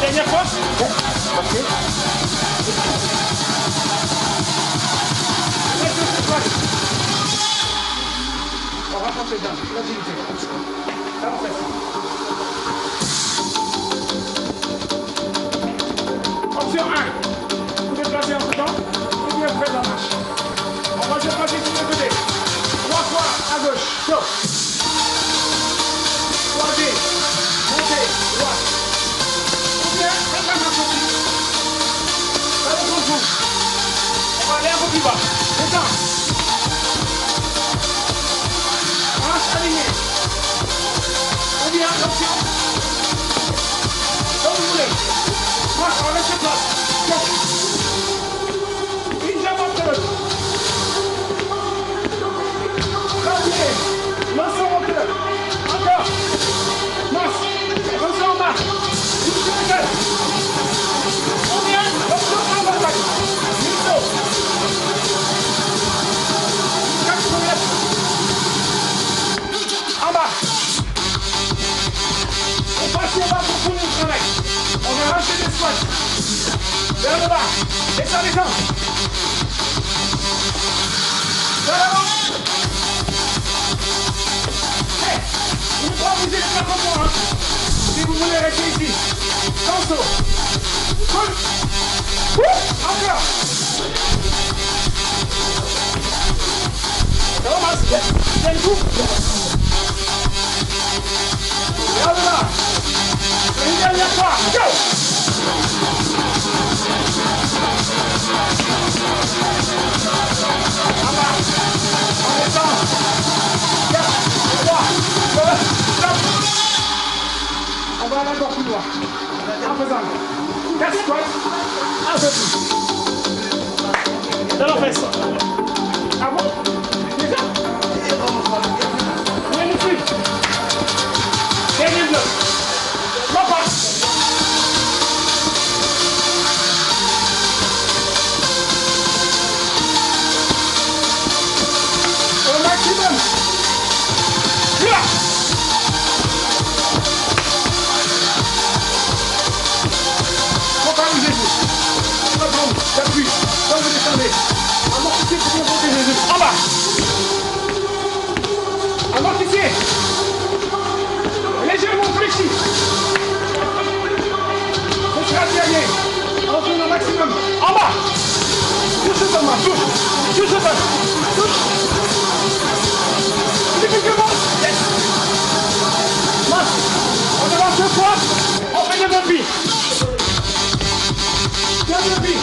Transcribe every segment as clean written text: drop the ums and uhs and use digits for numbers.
Dernière fois. Ok. On rentre dedans. L'agilité. Ça en fait. Option 1. Vous déplacez en dedans. Vous bien faites la marche. On va se passer sur le côté. 3 fois à gauche. Stop. 3D. Montez. Droite. Ou bien, faites la marche aussi. Ça vous contourne. On va aller un peu plus bas. Descends. Marche alignée. Ou bien, option. Comme vous voulez. Marche, on laisse place. Stop. Une jambe entre l'autre. Continuez. Lance en hauteur. Encore. Lance. Lance en bas. Une seconde. On vient. Option en bataille. Une saut. 4 km. En bas. On passe en bas pour tout le travail. On va ranger des squats. Vers le bas. Descends, descends. Vers l'avant. Hey, vous ne pouvez bouger les bras comme moi. Si vous voulez rester ici. Sans saut. Cool. Encore. Thomas, tiens le coup. Vers le bas. Une dernière fois. Go. En bas. On descend. 4, 3, 2, stop. On va aller encore plus loin. En faisant 4 squats. Un peu plus. Dans la fesse. Ah bon? Déjà? Magnifique. Dernier bloc. 3 pas. Au maximum. Là. Faut pas bouger vous. Pas de bombe, j'appuie. Quand vous descendez. Amortissez pour bien protéger les yeux. En bas. Amortissez. Légèrement fléchi. Ce sera dernier. On tourne au maximum. En bas. Touche seulement. Touche. Touche seulement. Touche. Difficilement. Yes. Marche. On avance 2 fois. On fait des burpees. 2 burpees.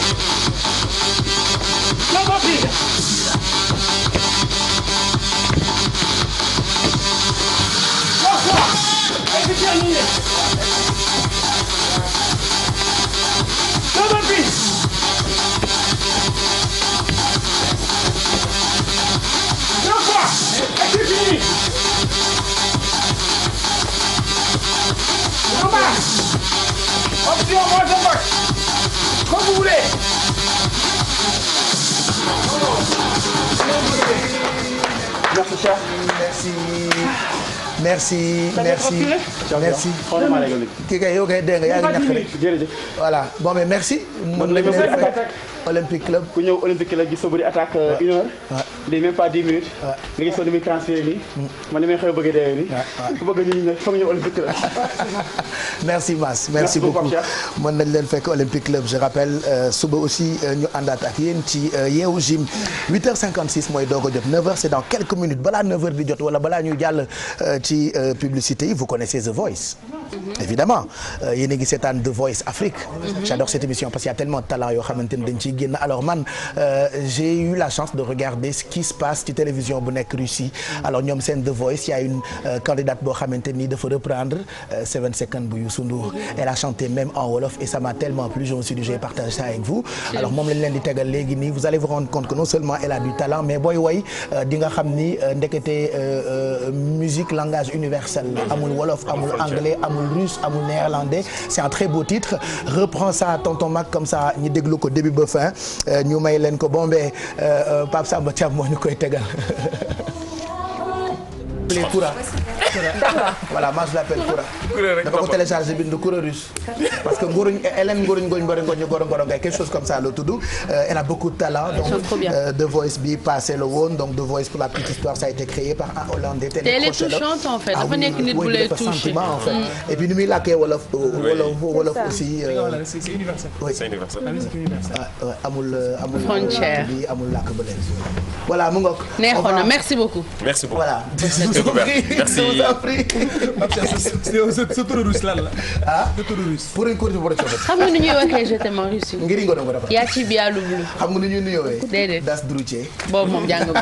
2 burpees. 3 fois. Et c'est terminé. 2 burpees. 2 fois. Et c'est fini. En bas. Option moins en bas. Comme vous voulez. Merci, cher. Merci. Kii kay yow kay dégg nga yaa ngi ñàkk rek. jërëjëf. Voilà bon mais merci. mën nañu leen fekk Olympique Club. ku ñëw Olympique Club gis Sobori attaque 1 heure. waaw même pas 10 minutes. waaw nga gis ko ni muy transféré nii. man ni may xew bëgg a dee nii. waaw ku bëgg ñu ne foog ñëw Olympique Club. merci Mass merci beaucoup mën nañ leen fekk Olympique Club je rappelle suba aussi ñu àndaat ak yéen ci Yeewu Gym 8h56 mooy doog a jot 9h c'est dans quelques minutes balaa 9h di jot wala balaa ñuy jàll ci publicité yi vous connaissez The Voice. évidemment yéen a ngi seetaan The Voice Afrique. j'adore cette émission parce qu'il y a tellement de talent yoo xamante ni dañ ciy génn alors man j'ai eu la chance de regarder ce qui se passe ci télévision bu nekk Russie. alors ñoom seen The Voice il y a une candidate boo xamante ni dafa reprendre 7 secondes bu Youssou Ndour. elle a chanté même en wolof et ça m'a tellement plu je me suis dit je vais partager ça avec vous. alors moom lañ leen di tegal léegi nii vous allez vous rendre compte que non seulement elle a du talent mais booy woy di nga xam ni ndekete musique langage universel amul wolof amul anglais amul russe amul néerlandais c'est un très beau titre reprends ça tonton Mac comme ça ñu déglu ko début ba fin ñu may leen ko bombé Pape Samba Thiam moo ñu koy tegal. l'appeler Koura. Voilà, moi je l'appelle Koura. dafa ko télécharger bind Koura russe. parce que Hélène Ngoruñ quelque chose comme ça la tudd. Elle a beaucoup de talent. donc The Voice bi passé le woon donc The Voice pour la petite histoire ça a été créé par un Hollandais. Elle est touchante en fait. dafa nekk nit bu lay touché. en fait. et puis ni muy làkkee wolof aussi. c'est universel. oui c'est universel. amul frontière bi amul làkk ba leen. voilà mu ngoog. neexoon na merci beaucoup. merci beaucoup. voilà. merci. sa turu russe lan la. ah sa turu russe. pour une courte pour xam nga nu ñuy waxee je t'aime en russe. ngir ngo ko dafa. yaa ci bialu blu. xam nga nu ñuy nuyoowee. déedéet das druche. boobu moom jàng ko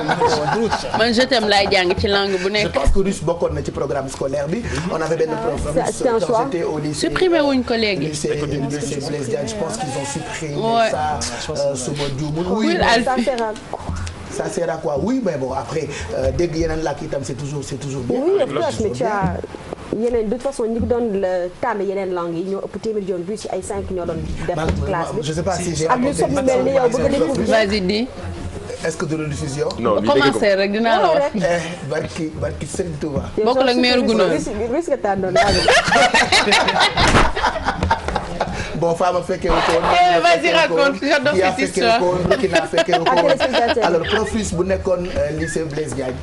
man je t'aime laay jàng ci langue bu nekk. je pense que russe bokkoon na ci programme scolaire bi. on avait benn programme. quand j'étais au lycée. supprimé wuñ ko léegi. lycée Blaise Diagne je pense qu'ils ont supprimé ça. suma juumul. oui ça sert à quoi oui mais bon après dégg yeneen làkk itam c'est toujours bien. oui mais tu as yeneen de toute façon ñi doon tànn yeneen langues yi ñoo ëpp téeméer yoon russe ay 5 ñoo doon def classe bi. je sais pas si j'ai ak ñu sopp lu mel ni yow bëgg nañu ko. vas-y di. est-ce que de rediffusion. non commencé rek dinaa la wax. barki Serigne Touba. bokkul ak meeru Gunóor. risque tàndoon bon Fama fekkee wu ko woon. vas-y raconte j'adore cette histoire. alors prof russe bu nekkoon lycée Blaise Diagne.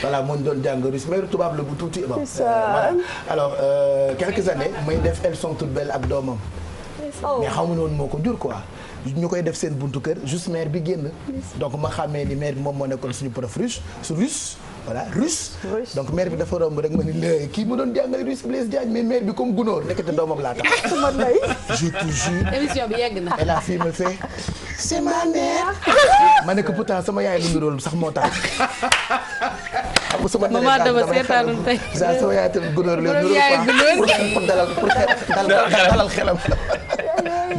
voilà moo ñu doon jàng russe mais tubaab la bu tuuti. bon voilà alors quelques années may def elles sont toutes belles ak doomam. mais xamuñu woon moo ko jur quoi. ñu koy def seen buntu kër juste maire bi génn. donc ma xamee ni maire bi moom moo nekkoon suñu prof russe voilà russe. donc maire bi dafa romb rek ma ni léegi kii mu doon jàngale russe Blaise Diagne mais maire bi comme gunóor nekkate doomam laa tax. je te jure. émission bi yegg na. et la fille me fait c'est ma mère. ma ne ko pourtant sama yaay lu ndurool sax moo tax. xam nga sama maman dama seetaanul tey. sama yaay tamit gunóor la pour dalal xelam.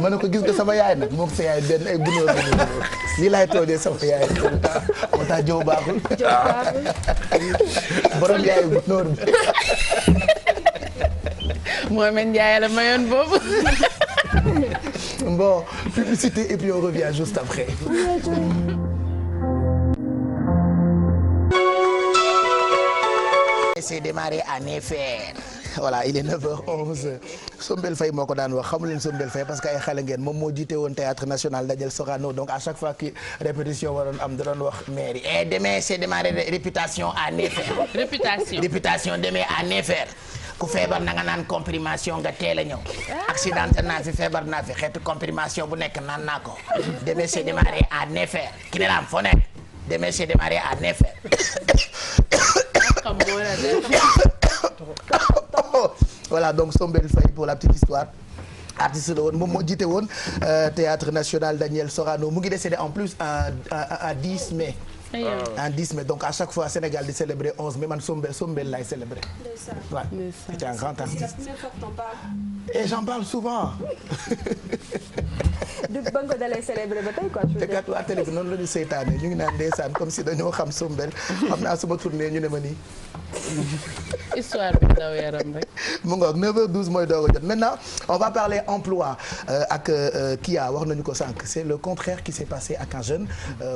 ma ne ko gis nga sama yaay nag moom sa yaay benn ay gunóor la lii laay toojee sama yaay moo tax jëw baaxul. borom yaay gunóor bi. Mohamed Ndiaye la mayoon boobu. bon publicité et puis on revient juste après. C'est démarré en effet. voilà il est 9h11 Sombel Faye moo ko daan wax xamu leen Sombel Faye parce que ay xale ngeen moom moo jiite woon théâtre national Daniel Sorano donc à chaque fois que répétition waroon am da doon wax mairie et demain c'est démarré réputation à Néfer. réputation demain à Néfer. ku feebar na nga naan comprimation nga teel a ñëw. accidenté naa fi feebar naa fi xeetu comprimation bu nekk naan naa ko. demain c'est démarré à Néfer. ki ne la am foo nekk. demain c'est démarré à Néfer. voilà donc Sombel Faye pour la petite histoire artiste la woon moom moo jiite woon théâtre national Daniel Sorano mu ngi décédé en plus en 10 mai. en 10 mai donc à chaque fois Sénégal di célébrer 11 mai man Sombel laay célébrer. waaw c'est un grand artiste. et j'en parle souvent. du ba nga ko dalee célébrer ba tey quoi. te kat waa télé bi noonu la ñu seytaane ñu ngi naan ndeysaan comme si dañoo xam Sombel xam naa suma tournée ñu ne ma nii. histoire bi daw yaram rek. mu ngoog 9h12 mooy doog a jot maintenant on va parler emploi ak Kia wax nañu ko sànq c'est le contraire qui s'est passé ak un jeune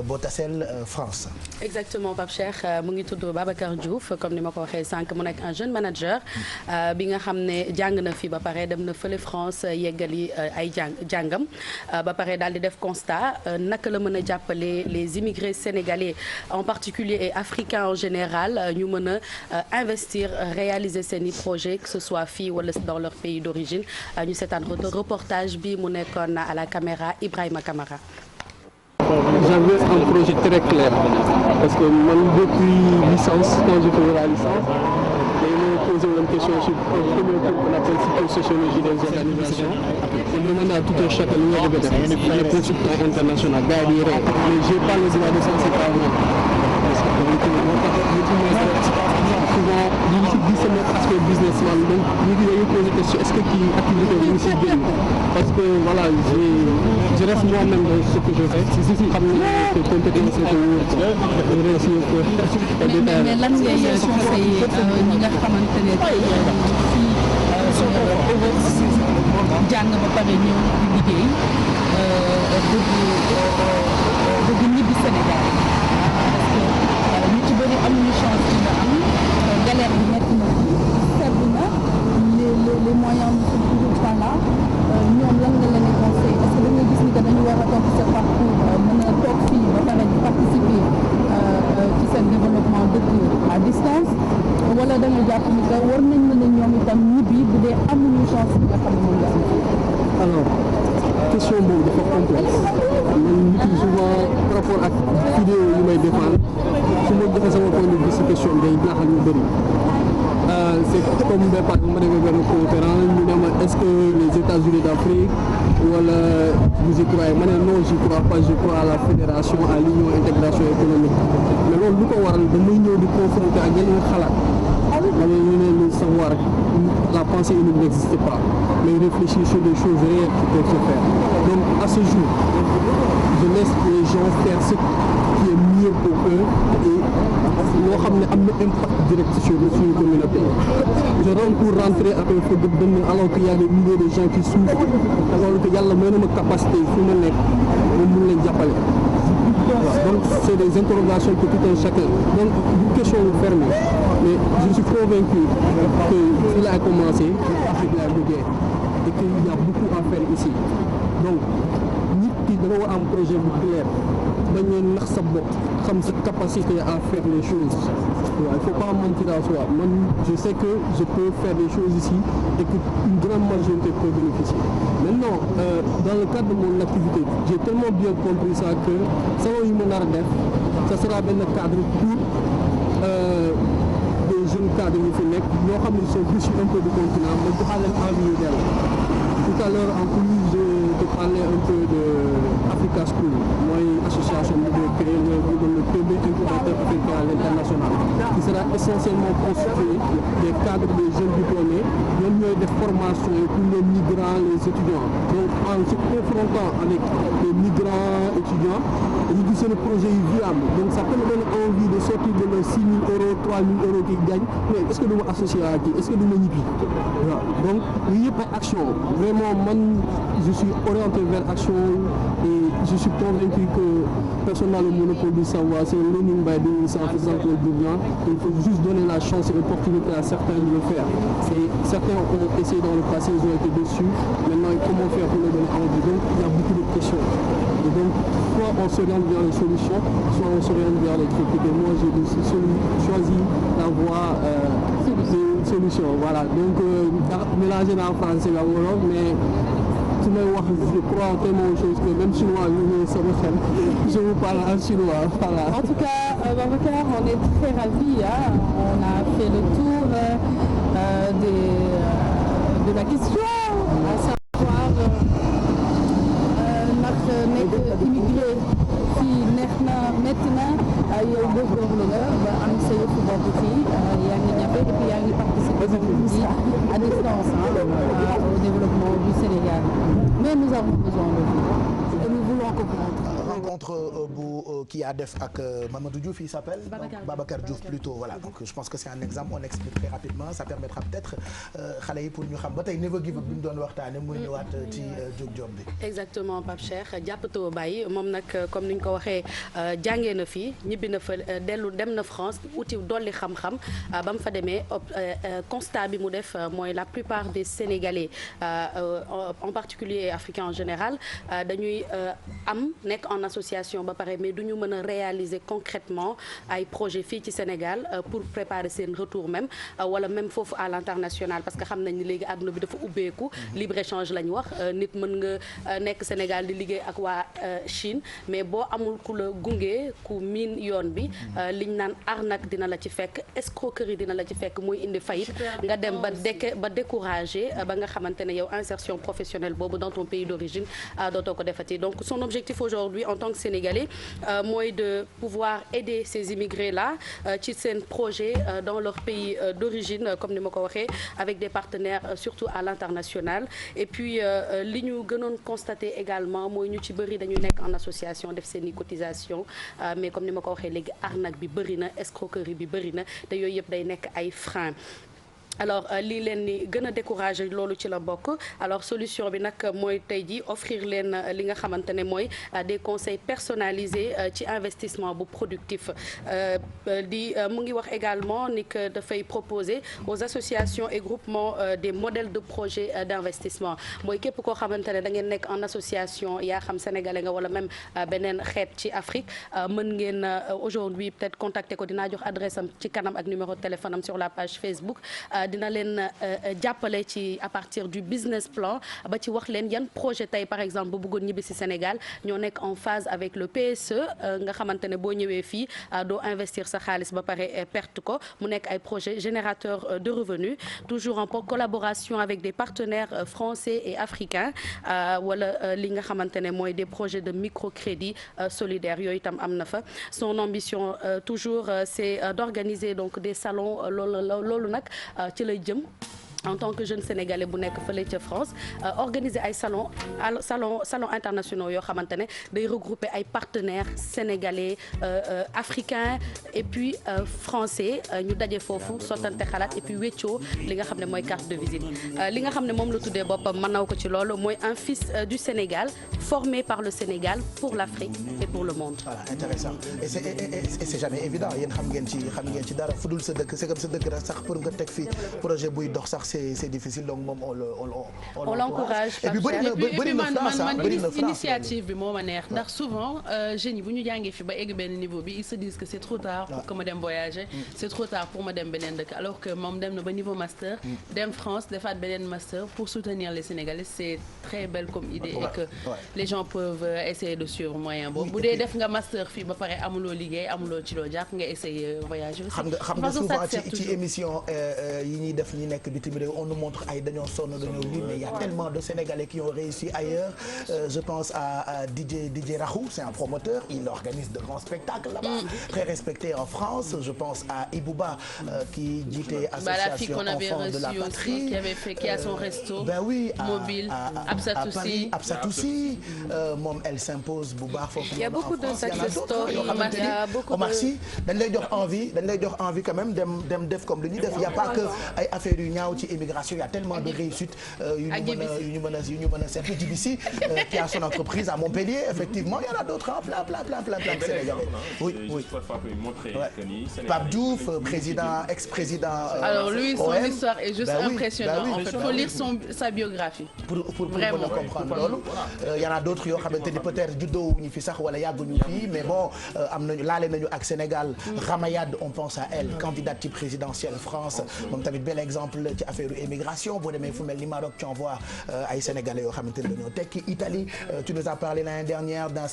Botassel France. exactement Pape Cheikh mu ngi tudd Babacar Diouf comme ni ma ko waxee sànq mu nekk un jeune manager bi nga xam ne jàng na fi ba pare dem na fële France yeggali ay jàngam ba pare daal di def constat naka la mën a jàppale les immigrés sénégalais en particulier et africains en général ñu mën a investir réaliser seen i projet que ce soit fii wala dans leur pays d'origine ñu seetaan reportage bi mu nekkoon à la caméra Ibrahima Camara. J'avais un projet très clair parce que man depuis licence quand j'ai fait la licence dañu posé une question sur un premier cours qu'on appelle psychosociologie des organisations on demande à tout un chacun lu nga bëgg a def les consultants internationaux gars yi rek mais j'ai pas le droit de ça c'est pas moi souvent ñu ngi si gis sama aspect businessman donc ñu ngi lay poser question est-ce que kii activité bi ñu si génn parce que voilà je reste moi-même dans ce que je fais xam nga que compétence la ko réussir ko mais lan ngay conseiller ñi nga xamante ne fii jàng ba pare ñëw di liggéey bëgg ñibbi Sénégal parce que ñu ci bëri amuñu chance yi nga am question boobu dafa complexe man nit yi souvent par rapport ak vidéo yi may défendre su ma joxe sama point de vue ci question day jaaxal ñu bëri c'est comme ba par ma demee benn conférence ñu ne ma est-ce que les États-Unis d'Afrique wala vous y croyez ma ne non j'y crois pas, je crois à la fédération, à l'union, intégration économique mais loolu lu ko waral damay ñëw di confronter ak yeneen xalaat ma ne ñu ne le savoir la pensée unique n'existe pas mais réfléchir sur des choses réelles qui peuvent se faire donc à ce jour je laisse les gens faire ce qui est mieux pour eux et loo xam ne am na impact direct sur suñu communauté je rentre pour rentrer avec un feu de dënn alors qu'il y a des milliers de gens qui souffrent alors que yàlla may na ma capacité fu ma nekk moom mun leen jàppale donc c'est des interrogations que tout un chacun donc une question fermée mais je suis convaincu que il a commencé Afrique la jógee et qu'il y a beaucoup à faire ici donc nit ki dafa war am projet bu clair bañ a nax sa bopp xam sa capacité à faire les choses waaw il faut pas mentir à soi man je sais que je peux faire des choses ici et que une grande majorité peut bénéficier maintenant dans le cadre de mon activité j'ai tellement bien compris ça que salon yu ma nar a def ça sera benn cadre pour des jeunes cadres yu fi nekk ñoo xam ne sont issus un peu du continent mais joxaa leen envie yu dellu tout à l'heure en plus je parlais un peu de Africa School mooy association bi de créer le premier incubateur africain à l'international qui sera essentiellement constitué des cadres des jeunes diplômés ñoom ñooy def formation pour les migrants les étudiants donc en se confrontant avec les migrants étudiants dañu gis seen projet yi viable donc ça peut me donner envie de sortir de nos 6 000 euros 3 000 euros qu'ils gagnent mais est-ce que du ma associé à kii est-ce que du ma ñibbi waaw donc yooyu yëpp ay action vraiment man je suis orienté vers action et je suis convaincu que personne n'a le monopole du savoir c'est Lénine Mbaye di sans Jean-Claude Bourdian il faut juste donner la chance et l'opportunité à certains de le faire et certains ont essayé dans le passé ils ont été déçus maintenant comment faire pour les donner envie donc il y a beaucoup de questions et donc soit on s'oriente vers les solutions soit on s'oriente vers les critiques et moi j'ai choisi la voie solution voilà donc mélanger dans le français la wolof mais su may wax je crois tellement aux choses que même chinois yu ñëwee sama xel je vous parle en chinois voilà. En tout cas Babacar on est très ravis on a fait le tour de la question à savoir ndax nekk immigré fii neex na métti na yow góorgóorlu nga ba am sa yëfu bopp fii yaa ngi ñafe et puis yaa ngi participer aussi à distance au développement du Sénégal mais nous avons besoin de vous et nous voulons que rencontre bu kii a def ak Mamadou Diouf il s'appelle Babacar Diouf plutôt voilà donc je pense que c'est un exemple on explique très rapidement ça permettra peut-être xale yi pour ñu xam ba tey never give up bi ñu doon waxtaane muy ñëwaat ci jóg jom bi exactement Pape Cheikh jàppatoo bàyyi moom nag comme ni ñu ko waxee jàngee na fii ñibbi na fa dem na France uti dolli xam-xam ba mu fa demee constat bi mu def mooy la plupart des Sénégalais en particulier africains en général dañuy nekk en association ba pare mais du ñu mën a réaliser concrètement ay projets fii ci Sénégal pour préparer seen retour même wala même foofu à l'international parce que xam nañ ni léegi àdduna bi dafa ubbeeku libre échange la ñu wax nit mën nga nekk Sénégal di liggéey ak waa Chine mais boo amul ku la gunge ku miin yoon bi liñ naan arnaque dina la ci fekk escroquerie dina la ci fekk muy indi faillite nga dem ba découragé ba nga xamante ne yow insertion professionnelle boobu dans ton pays d'origine dootoo ko defati donc son objectif aujourd'hui en tant que Sénégalais mooy de pouvoir aider ces immigrés-là ci seen projet dans leur pays d'origine comme ni ma ko waxee avec des partenaires surtout à l'international et puis li ñu gënoon constater également mooy ñu ci bëri dañu nekk en association def seen i cotisation mais comme ni ma ko waxee léegi arnaque bi bëri na escroquerie bi bëri na te yooyu yëpp day nekk ay freins alors lii leen ni gën a décourager loolu ci la bokk alors solution bi nag mooy tey ji offrir leen li nga xamante ne mooy des conseils personnalisés ci investissement bu productif mu ngi wax également ni que dafay proposer aux associations et groupements des modèles de projets d'investissement mooy képp koo xamante ne da ngeen nekk en association yaa xam sénégalais nga wala même beneen xeet ci Afrique mën ngeen aujourd'hui peut-être contacter ko dinaa jox adresse am ci kanam ak numéro de téléphone am sur la page Facebook dina leen jàppale ci à partir du business plan ba ci wax leen yan projet tey par exemple bu bëggoon ñibbi si Sénégal ñoo nekk en phase avec le PSE nga xamante ne boo ñëwee fii doo investir sa xaalis ba pare perte ko mu nekk ay projets générateurs de revenus toujours en collaboration avec des partenaires français et africains wala li nga xamante ne mooy des projets de microcrédit solidaire yooyu itam am na fa son ambition toujours c'est d'organiser donc des salons loolu nag ci lay jëm en tant que jeune sénégalais bu nekk fële ca France organiser ay salon internationaux yoo xamante ne day regrouper ay partenaires sénégalais africains et puis français ñu daje foofu sottante xalaat et puis weccoo li nga xam ne mooy carte de visite li nga xam ne moom la tuddee boppam mën naw ko ci loolu mooy un fils du Sénégal formé par le Sénégal pour l'Afrique et pour le monde. Voilà, intéressant et c'est jamais évident yéen xam ngeen ci dara fudul sa dëkk c'est comme sa dëkk rek sax pour nga teg fi projet buy dox sax c'est difficile donc moom on l'encourage. Et puis bëri na France initiative bi moo ma neex ndax souvent jeunes yi bu ñu jàngee fi ba egg benn niveau bi ils se disent que c'est trop tard pour que ma dem voyager c'est trop tard pour ma dem beneen dëkk alors que moom dem na ba niveau master dem France defaat beneen master pour soutenir les Sénégalais c'est très belle comme idée et que les gens peuvent essayer de suivre moyen boobu bu dee def nga master fii ba pare amuloo liggéey amuloo ci loo jàpp nga essayer voyager xam nga souvent ci émission yi ñuy def ñi nekk bitim réew on nous montre ay dañoo sonn dañoo lii mais il y a tellement de Sénégalais qui ont réussi ailleurs je pense à DJ Rahou c'est un promoteur il organise de grands spectacles là-bas très respecté en France je pense à Ibouba qui jiite association enfants de la patrie qui a son resto mobile Absatoussi moom elle s'impose bu baax foofu. Il y a beaucoup de success stories Omar Sy dañ lay jox envie quand même dem def comme li ñuy def il y a pas que ay affaires yu ñaaw ci immigration il y a tellement de réussites yu ñu mën a seet Djiby qui a son entreprise à Montpellier effectivement il y en a d'autres plein de Sénégalais. Oui. Pape Diouf ex-président. Alors lui son histoire est juste impressionnante en fait faut lire sa biographie. pour mën a comprendre loolu y en a d'autres yoo xamante ni peut-être juddoo ñu fi sax wala yàgguñu fii mais bon am nañu laale nañu ak Sénégal Ramayad on pense à elle candidate ci présidentielle France moom tamit bel exemple ci affaire émigration boo demee fu mel ni Maroc tu en vois ay Sénégalais yoo xamante ni dañoo tekki Italie tu nous as parlé l'année dernière d'un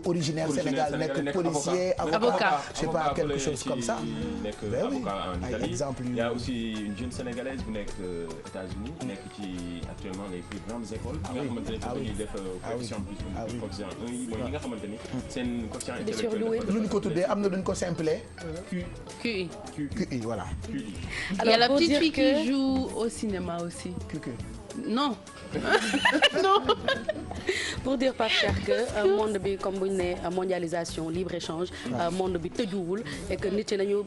originaire Sénégal nekk policier avocat je sais pas quelque chose comme ça ay exemple il y a aussi une jeune sénégalaise bu nekk États-Unis nekk ci actuellement les plus grandes écoles nga xamante ne dañuy def coefficient plus coefficient 1 yi mooy ñi nga xamante ni seen coefficient intellectuel lu ñu ko tuddee am na lu ñu ko simplé QI voilà il y a la petite fille qui joue au cinéma aussi non non pour dire par cher que monde bi comme bu ñu ne mondialisation libre échange monde bi tëjuwul et que nit ñi nañu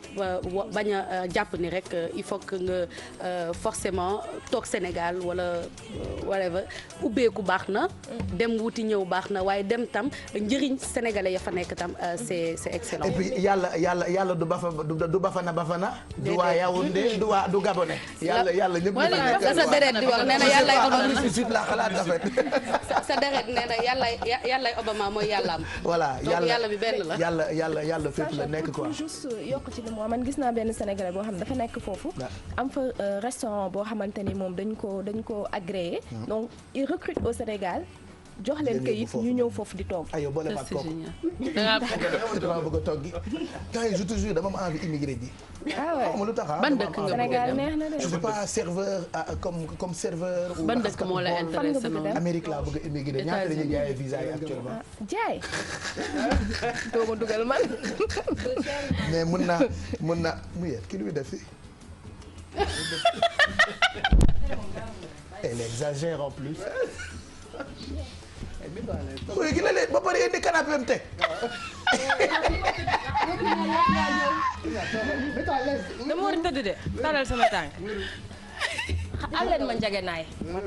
bañ a jàpp ni rek il faut que nga forcément toog Sénégal wala whatever ubbeeku baax na dem wuti ñëw baax na waaye dem tam njëriñ sénégalais ya fa nekk tam c'est excellent. Et puis yàlla du bafana du waa Yaoundé du Gabonais yàlla ñëpp sa deret di wax nee na yàlla la xalaat rafet sa deret nee na yàllay Obama mooy yàllaam. voilà yàlla bi benn la. yàlla fépp la nekk quoi. juste yokk ci li man gis naa benn Sénégalais boo xam ne dafa nekk foofu. am fa restaurant boo xamante ni moom dañ ko agréé. donc il recrute au Sénégal. jox leen kayit ñu ñëw foofu di toog. aywa boole ma kooku dama bëgg a toog gi. quand je te jure dama am envie immigré ji. ah ouais lu tax ban dëkk nga Sénégal neex na de. je sais pas serveur comme serveur. ban dëkk moo la intéressé noonu. Amérique laa bëgg a immigré ñaata la ñuy jaayee visa yi actuellement. jaay. doo ma dugal man. mais mën naa mu yéen ki lu muy def fii. elle exagère en plus. oui gi la leen ba pare indi canapé am teg. dama war a tëdd de dalal sama tànk. allen ma njëgënaay.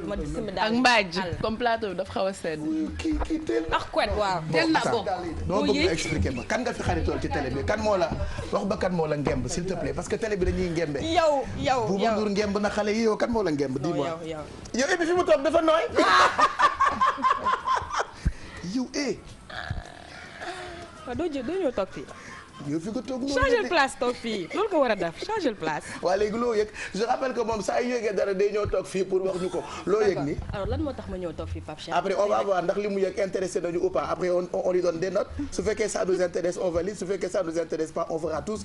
ma simi daal ak mbaaj comme plateau bi dafa xaw a sedd. kii teel na. ak kwet waaw. teel na bokk. dama bëgg nga expliquer ma kan nga fi xaritool ci télé bi kan moo la wax ba kan moo la ngemb s'il te plaît parce que télé bi dañuy ngembe. yow bu ma dur ngemb na xale yi yow kan moo la ngemb. dis-moi yow et puis fi mu toog dafa nooy. yow waaw doo ñëw toog fii. yow fi ko toog noonu. changer place toog fii loolu ko war a def changer place. waa léegi loo yëg je rappelle que moom saa yu yëgee dara day ñëw toog fii pour wax ñu ko loo yëg ni. alors lan moo tax ma ñëw toog fii Pape Cheikh. après on va voir ndax li mu yëg intéressé nañu ou pas après on lui donne des notes su fekkee ça nous intéresse on valide su fekkee ça nous intéresse pas on fera tous.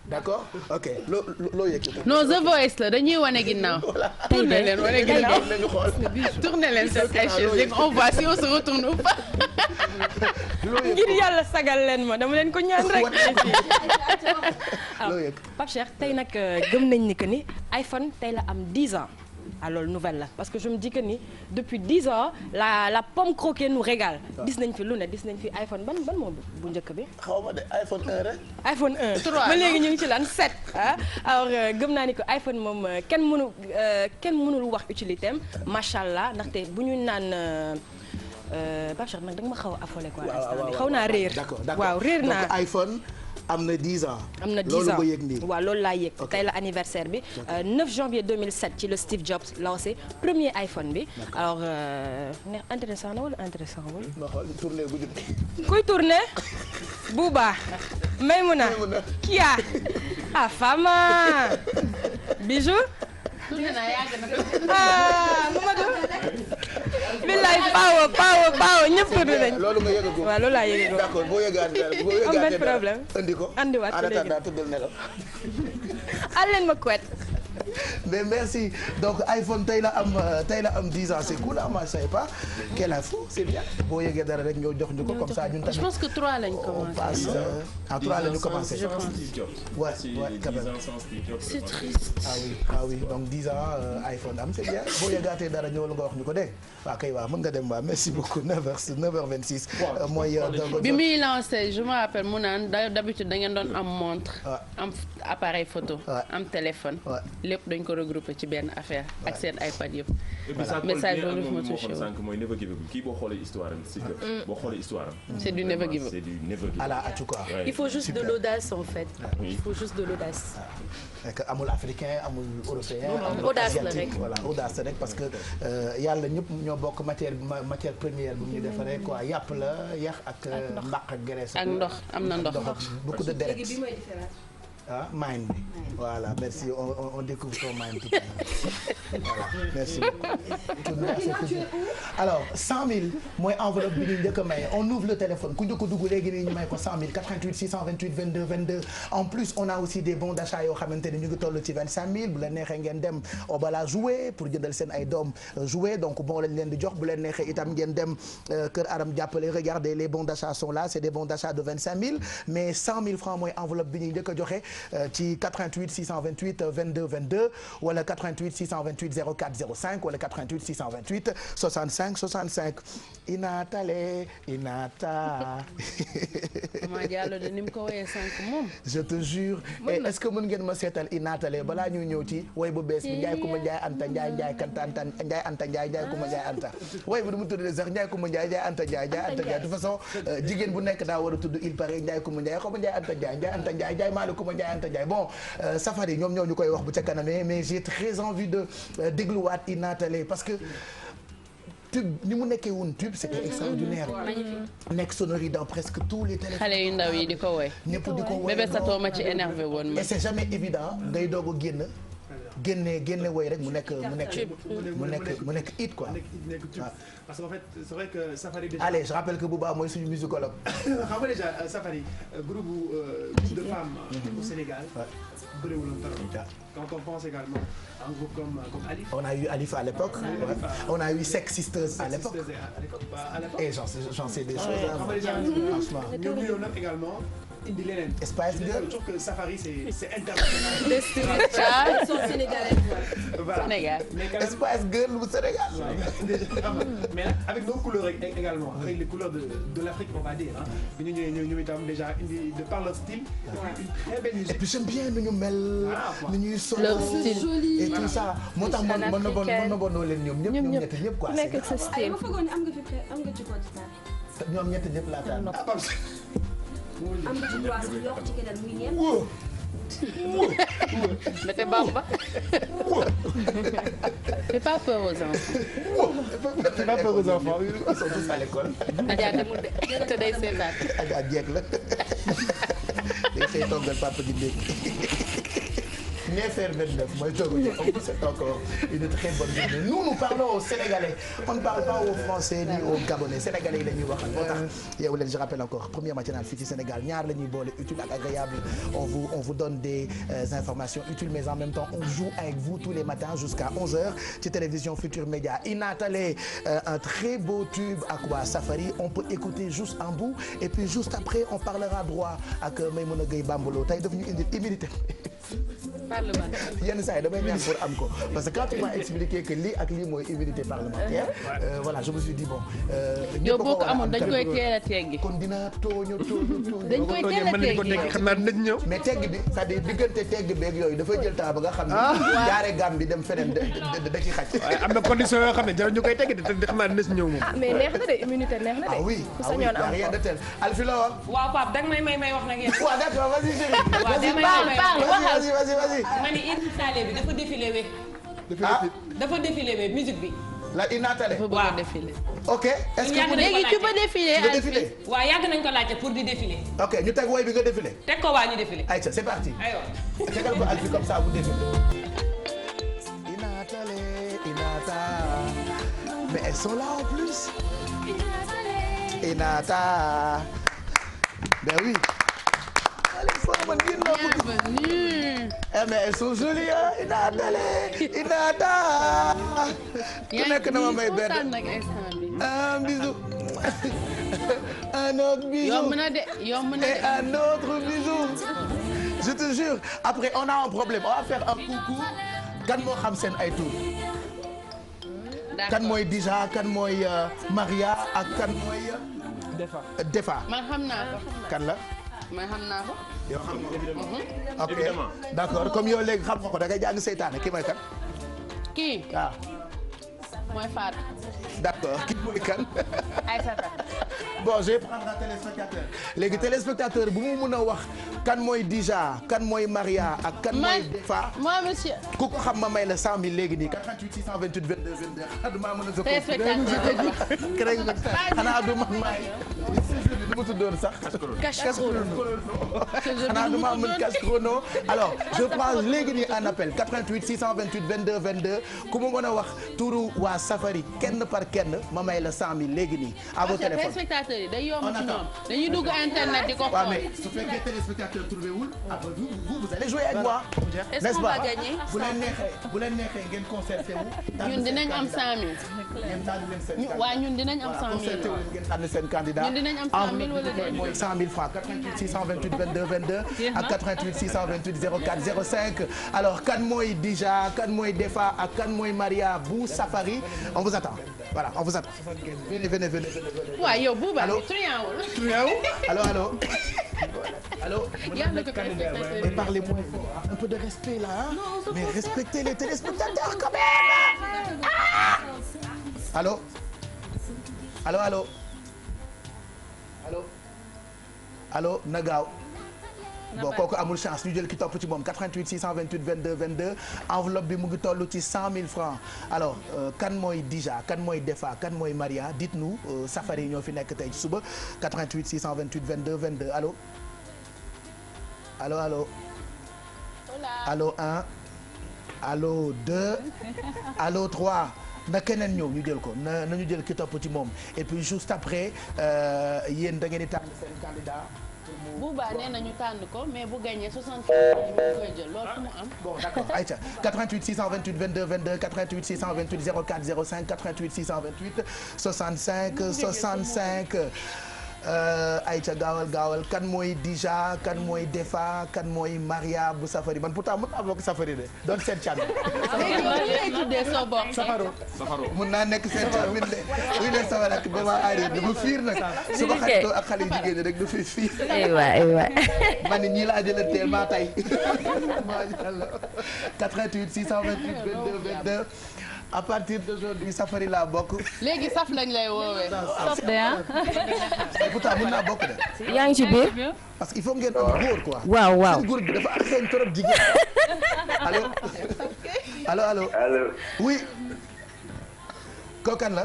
d'accord ok loo yëg. non The Voice la dañuy wane ginnaaw. tourné leen wane ginnaaw tourné leen seen ay chaise léegi on voit si on se retourne ou pas. ngir yàlla sagal leen ma dama leen ko ñaan rek. alors Pape Cheikh tey nag gëm nañ ni que ni iPhone tey la am 10 ans. ah loolu nouvelle la parce que je me dis que ni depuis 10 ans la pomme croquée nous régale. gis nañ fi lu ne gis nañ fi iPhone ban moom bu njëkk bi. xaw ma de iPhone 1 rek. iPhone 1 3 ba léegi ñu ngi ci lan 7 ah alors gëm naa ni que iPhone moom kenn mënul wax utilité am macha allah ndaxte bu ñu naan Pape Cheikh nag da nga ma xaw a affolé quoi. waaw xaw naa réer. d'accord waaw réer naa donc iPhone. am na 10 ans. am na 10 ans loolu nga yëg nii. waaw loolu laa yëg. tey la anniversaire bi. 9 janvier 2007 ci le Steve Jobs lancé premier iPhone bi. alors intéressant na wala intéressant wala. ma xool tourné bu jub. kuy tourné. Bouba. Maymuna. Kia. ah Fama. Bijou. ah Mamadou. billaay paawo ñëpp tourné nañ. loolu nga yëg ko. waaw loolu laa yëg ko. d'accord boo yëgaatee am benn problème. andi ko andiwaat ko léegi daa tuddal nelaw. al leen ma kuwet. mais merci donc iPhone tey la am 10 ans c'est cool ah moi je savais pas quelle info c'est bien boo yëgee dara rek ñëw jox ñu ko comme ça ñun tamit. je pense que 3 lañ commencé. on passe en 3 lañu commencé. je pense. ouais quand même. c'est triste. ah oui donc 10 ans iPhone am c'est bien boo yëgaatee dara ñëwal nga wax ñu ko dégg waaw kay waaw mën nga dem waaw merci beaucoup 9h26. mooy bi muy lancé je me rappelle mu naan d'habitude da ngeen doon am montre. am appareil photo. am téléphone. lépp dañ ko regroupé ci benn affaire ak seen iPad yëpp. message boobu ma touché sànq mooy never give up kii boo xoolee histoire am boo xoolee histoire am. c'est du never give up. c'est du never give up. ala atu quoi. il faut juste de l'audace en fait. il faut juste de l'audace. amul africain amul européen. amul audace la rek voilà audace la rek parce que yàlla ñëpp ñoo bokk matière première bu ñu defaree quoi yàpp la yax ak mbaq ak graisse. ak ndox am na ndox. beaucoup de deret. ah mind bi voilà merci on découvre ton mind tout à l'heure voilà merci beaucoup. alors 100 000 mooy enveloppe bi ñu njëkk a maye on ouvre le téléphone ku njëkk a dugg léegi nii ñu may ko 100 000 88 628 22 22 en plus on a aussi des bons d'achat yoo xamante ni ñu ngi toll ci 25 000 bu leen neexee ngeen dem Obala jouer pour jëndal seen ay doom jouer donc bon lañ leen di jox bu leen neexee itam ngeen dem Kër Aram jàppale regardez les bons d'achat sont là c'est des bons d'achat de 25 000 mais 100 000 francs mooy enveloppe bi ñuy njëkk a joxe. ci 88 628 22 22 wala 88 628 04 05 wala 88 628 65 65 Inatale Inata. Mama Diallo de ni mu ko woyee sànq moom. je te jure est-ce que mën ngeen ma seetal Inatale balaa ñuy ñëw ci woy bu bees bi Ndiaye Kumba Ndiaye Anta Ndiaye Kanta Anta Ndiaye Anta Ndiaye Kumba Ndiaye Anta woy bu du mu tudd sax Ndiaye Kumba Ndiaye Anta Ndiaye Anta Ndiaye de toute façon jigéen bu nekk daa war a tudd il paraît Ndiaye Kumba Ndiaye xaw ma Ndiaye Anta Ndiaye Ndiaye Anta Ndiaye Ndiaye Malick Kumba Ndiaye Anta Ndiaye bon Safari ñoom ñoo ñu koy wax bu ca kanamee mais j'ai très envie de dégluwaat Inatale parce que tube ni mu nekkee woon tube c'était extraordinaire. nekk sonnerie dans presque tous les téléphones. xale yu ndaw yi di ko woy. ñëpp di ko woy bébé Sato ma ci énervé woon. et c'est jamais évident ngay doog a génne woy rek mu nekk hit quoi. parce qu'en fait c'est vrai que Safari déjà. allez je rappelle que Bouba mooy suñu musicologue. xam nga déjà Safari groupe de femmes au Sénégal. bëriwul trop. quand on pense également à un groupe comme Alif. on a eu Alif à l'époque. on a eu Sex Sisters à l'époque. et j'en sais des choses. franchement ñoom ñu nag également. indi leneen. Spice Girl. je trouve que Safari c'est international. ils sont sénégalais. voilà Sénégal. Spice Girl bu Sénégal. mais nag avec nos couleurs également avec les couleurs de l'Afrique on va dire ah. bi ñu ñëwee ñoom itam déjà indi de par leur style. une très belle musique. et puis j'aime bien nu ñu mel. nu ñuy solo leur style et tout ça. moo tax mën na bonoo leen ñoom ñett ñëpp quoi. nekk ak sa style. ma foogoon am nga ci code guitare. ñoom ñett ñëpp laa tànn. am nga ci droit sax yokk ci keneen muy ñeent. Mettez Bamba. Fais pas peur aux enfants. Fais pas peur aux enfants. Ils sont tous à l'école. Adja demul de te day seetaan. Adja jeeg la. xëy toggal papa ji léegi Nefer 29 mooy togg ji c'est encore une très bonne journée. Nous parlons aux Sénégalais, on ne parle pas aux Français ni aux Gabonais. Sénégalais yi la ñuy wax moo tax yow leen je rappelle encore première matinale fii ci Sénégal ñaar la ñuy boole utile ak agréable. On vous donne des informations utiles mais en même temps on joue avec vous tous les matins jusqu'à 11h ci télévision Futur Média. Inatalé un très beau tube ak waa Safari, on peut écouter juste un bout et puis juste après on parlera droit ak Maymouna Gueye Bambolo tey daf ñu indi immunité. yenn saa yi damay ñaan pour am ko parce que quand tu m'as expliqué que lii ak lii mooy immunité parlementaire voilà je me suis dit bon. yow boo ko amoon dañ koy teel a teggi. kon dinaa tooñu. dañ koy teel a teggi xam naa dinañ ñëw. mais tegg bi c'est-à-dire diggante tegg beeg yooyu dafay jël temps ba nga xam ne. jaaree gàm bi dem feneen da ci xaj. waaye am na condition yoo xam ne jarul ñu koy teggi de xam naa dina si ñëw moom. ah mais neex na de immunité neex na de. ah oui ku sañoon am rien de tel Alfi la wax. waaw Pape danga may wax nag yéen. waaw d'accord vas-y chérie. vas-y. ma ni Inatalé bi dafa défilé we. dafa défilé we musique bi. la Inatalé. waaw défilé. ok est-ce que léegi tu peux défiler. waaw yàgg nañ ko laajte pour di défilé. ok ñu teg woy bi nga défilé. teg ko waa ñu défilé. ayca c'est parti. aywa. tegal ko Alfi comme ça vous défilez. Inatalé. Mais elles sont là en plus. Inata. Ben oui. Bienvenue. Eh mais elles sont jolies hein. Inata. ku nekk na ma may benn. Un bisou. Un autre bisou. yomb na de. Et un autre bisou. Je te jure. Après on a un problème. On va faire un coucou. Kan moo xam seen ay tur. Kan mooy Dija kan mooy Maria ak kan mooy. Defa. man xam naa ko. kan la. man xam naa ko. yow xam nga ok d'accord comme yow léegi xam nga ko da ngay jàng seytaane kii mooy kan. kii. waaw. mooy Fatou. d'accord kii mooy kan. Aïssata. bon je vais prendre un téléspectateur léegi téléspectateur bu mu mun a wax kan mooy Dija kan mooy Maria ak kan mooy Defa. moi monsieur. ku ko xam ma may la 100 000 léegi nii 88 628 22 22 xanaa mën a. téléspectateur xanaa du man maay. du ma tuddoon sax. cache chrono. xanaa du ma mën cache chrono. alors je prends léegi nii un appel 88 628 22 22 ku ma mën a wax turu waa Safari kenn par kenn ma may la 100 000 léegi nii à vos téléphones. téléspectateurs yi day yomb ci ñoom dañuy dugg internet di ko xool. waaw mais su fekkee téléspectateur trouvé wul après vous allez jouer avec moi. est-ce qu'on va gagner. bu leen neexee ngeen concerté wu. ñun dinañ am 100 000. waaw ñun dinañ am 100 000. concerté wu ngeen tànn seen candidat. ñun dinañ am 100 000 wala déet. mooy 100 000 francs 88 628 22 22 ak 88 628 04 05 alors kan mooy Dija kan mooy Defa ak kan mooy Maria bu Safari on vous attend voilà on vous attend. venez. waaw yow Bouba. allo allo. Et parlez moins fort, un peu de respect là, hein? Mais respectez les téléspectateurs quand même. Allô. Allô na gaaw. bon kooku amul chance ñu jël ki topp ci moom 88 628 22 22 enveloppe bi mu ngi toll ci 100 000 francs alors kan mooy Dija kan mooy Defa kan mooy Maria dites-nous Safari ñoo fi nekk tey ci suba 88 628 22 22 allô. Allô 1 allô 2 allô 3 na keneen ñëw ñu jël ko na ñu jël ki topp ci moom et puis juste après yéen da ngeen di tànn seen candidat. Bouba nee na ñu tànn ko mais bu gagné 60 ñu koy jël loolu fu mu am. bon d'accord ayca 88 628 22 22 88 628 04 05 88 628 65 ayca gaawal kan mooy Dija kan mooy Defa kan mooy Maria bu Safari man pourtant mën naa bokk Safari de doon seen càmm. Safaro mun naa nekk seen càmm de wuy leen sama rakk ba ma aaree dama fiir nag su ma xaritoo ak xale yu jigéen ñi rek dafay fiir. aywa. man ni ñii laa jëlanteel maa tay macha allah 88 628 22 22 à partir d'aujourd'hui Safari laa bokk. léegi saf lañ lay woowee. saf de ah. pourtant mën naa bokk de. yaa ngi ci biir. parce que il faut ngeen am góor quoi. waaw. seen góor bi dafa am xeeñ trop jigéen. allo. oui. kooku kan la.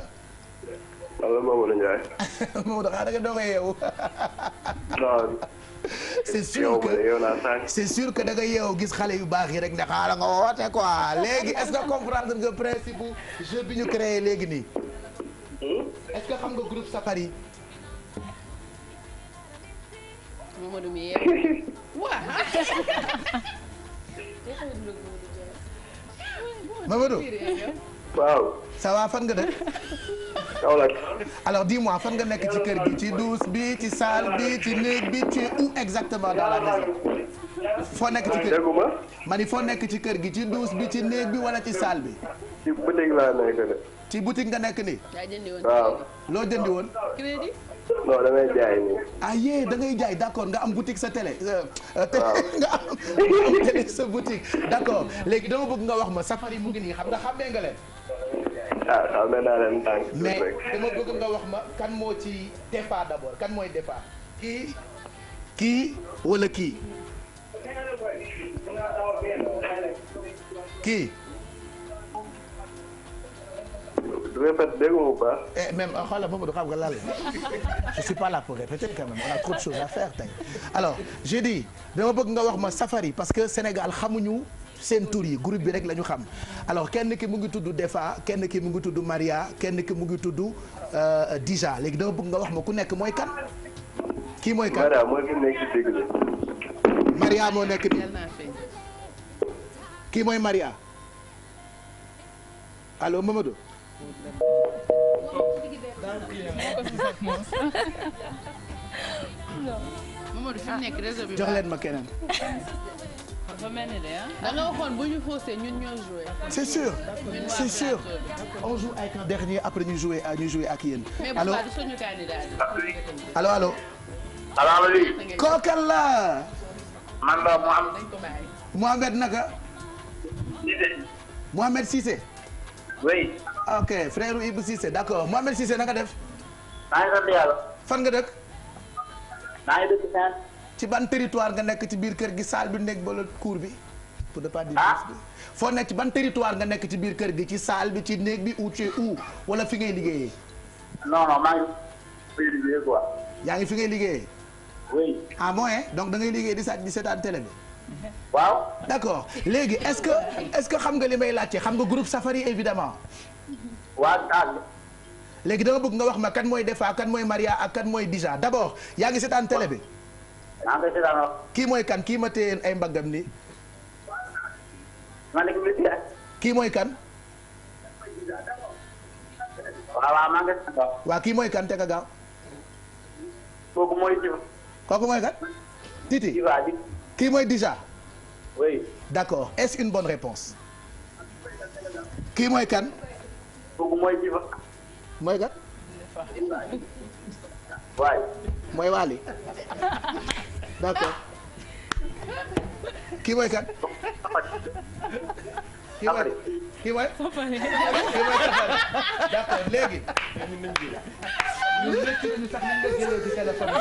allo Mamadou Ndiaye. Mamadou xanaa da nga doog a yeewu. waaw c'est sûr que da nga yeewu gis xale yu baax yi rek ne xaaral nga woote quoi léegi est-ce que comprendre nga principe bu jeu bi ñu créé léegi nii est-ce que xam nga groupe Safari. Mamadou mi yeewu. Mamadou. waaw. ça va fan nga dëkk. Kaolack. alors dis-moi fan nga nekk ci kër gi ci douche bi ci salle bi ci néeg bi tu es où exactement dans la maison. foo nekk ci kër gi ma ni foo nekk ci kër gi ci douche bi ci néeg bi wala ci salle bi. ci boutique laa nekk de. ci boutique nga nekk nii. waaw. loo jëndi woon. crédit. non damay jaay nii. ah yee da ngay jaay d'accord nga am boutique sa télé. nga am télé sa boutique d'accord léegi dama bëgg nga wax ma Safari mu ngi nii xam nga xàmmee nga leen. ah xàmmee naa leen tànk. mais dama bëgg nga wax ma kan moo ci Defa d'abord kan mooy Defa. kii wala kii. kii. répète dégg nga bu baax. même xoolal Mamadou xam nga lan la je suis pas là pour répéter quand même on a trop de choses à faire tey alors j'ai dit dama bëgg nga wax ma Safari parce que Sénégal xamuñu seen tur yi groupe bi rek la ñu xam alors kenn ki mu ngi tudd Defa kenn ki mu ngi tudd Maria kenn ki mu ngi tudd Dija léegi dama bëgg nga wax ma ku nekk mooy kan. kii mooy kan Maria moo nekk ci dégg bi. Maria moo nekk nii kii mooy Maria allo Mamadou. Mamadou fi mu nekk réseau bi. jox leen ma keneen. dafa mel ni de da nga waxoon bu ñu faussé ñun ñoo joué. c'est sûr c'est sûr on joue avec un dernier après ñu jouer ak yéen. allo mais bu suñu candidat allo allo. salaamaaleykum. kookal la. man la Mohamed naka. Mohamed Cissé. oui. ok frère Ibou Cissé d'accord Mohamed Cissé na nga def. maa ngi sant yàlla. fan nga dëkk. maa ngi dëkk Saal. ci ban territoire nga nekk ci biir kër gi salle bi nekk ba la cour bi. pour ne pas dire foo nekk ci ban territoire nga nekk ci biir kër gi ci salle bi ci néeg bi ou tu es où wala fi ngay liggéeyee. non maa ngi fi liggéeyee quoi. yaa ngi fi ngay liggéeyee. oui. ah bon donc da ngay liggéey di seetaan télé bi. waaw. d'accord léegi est-ce que xam nga li may laajte xam nga groupe Safari évidemment. waaw daal. léegi dama bëgg nga wax ma kan mooy Defa kan mooy Maria ak kan mooy Dija d'abord yaa ngi seetaan télé bi. yaa ngi seetaan. kii mooy kan kii ma téye ay mbaggam nii. maa nekk bi. kii mooy kan. waaw maa ngi seetaan. waa kii mooy kan te ka gaaw. kooku mooy Diva. kooku mooy kan. Titi Diva bi. kii mooy Dija. oui. d'accord est-ce une bonne réponse. kii mooy kan. kooku mooy Diva. mooy kan. waay. mooy Waly. d'accord. kii mooy kan. kii mooy Safari. d'accord léegi. ñu ngi sax ñu ngi jëlee ci téléphone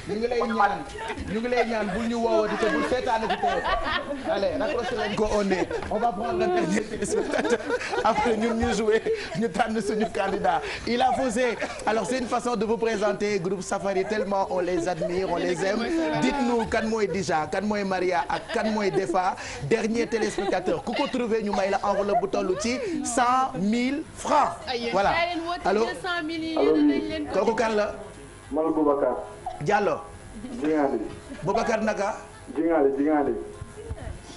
bi ñu ngi lay ñaan bul ñu woowati te bul seetaane ci téléphone. allez raccroché leen ko au nez on va prendre un dernier téléspectateur après ñun ñu jouer ñu tànn suñu candidat il a posé alors c'est une façon de vous présenter groupe Safari tellement on les admire on les aime dites-nous kan mooy Dija kan mooy Maria ak kan mooy Defa dernier téléspectateur ku ko trouvé ñu may la enveloppe bu toll ci 100 000 francs voilà allo kooku kan la. man Boubacar. Diallo. Jingaali. Boubacar naka. Jingaali.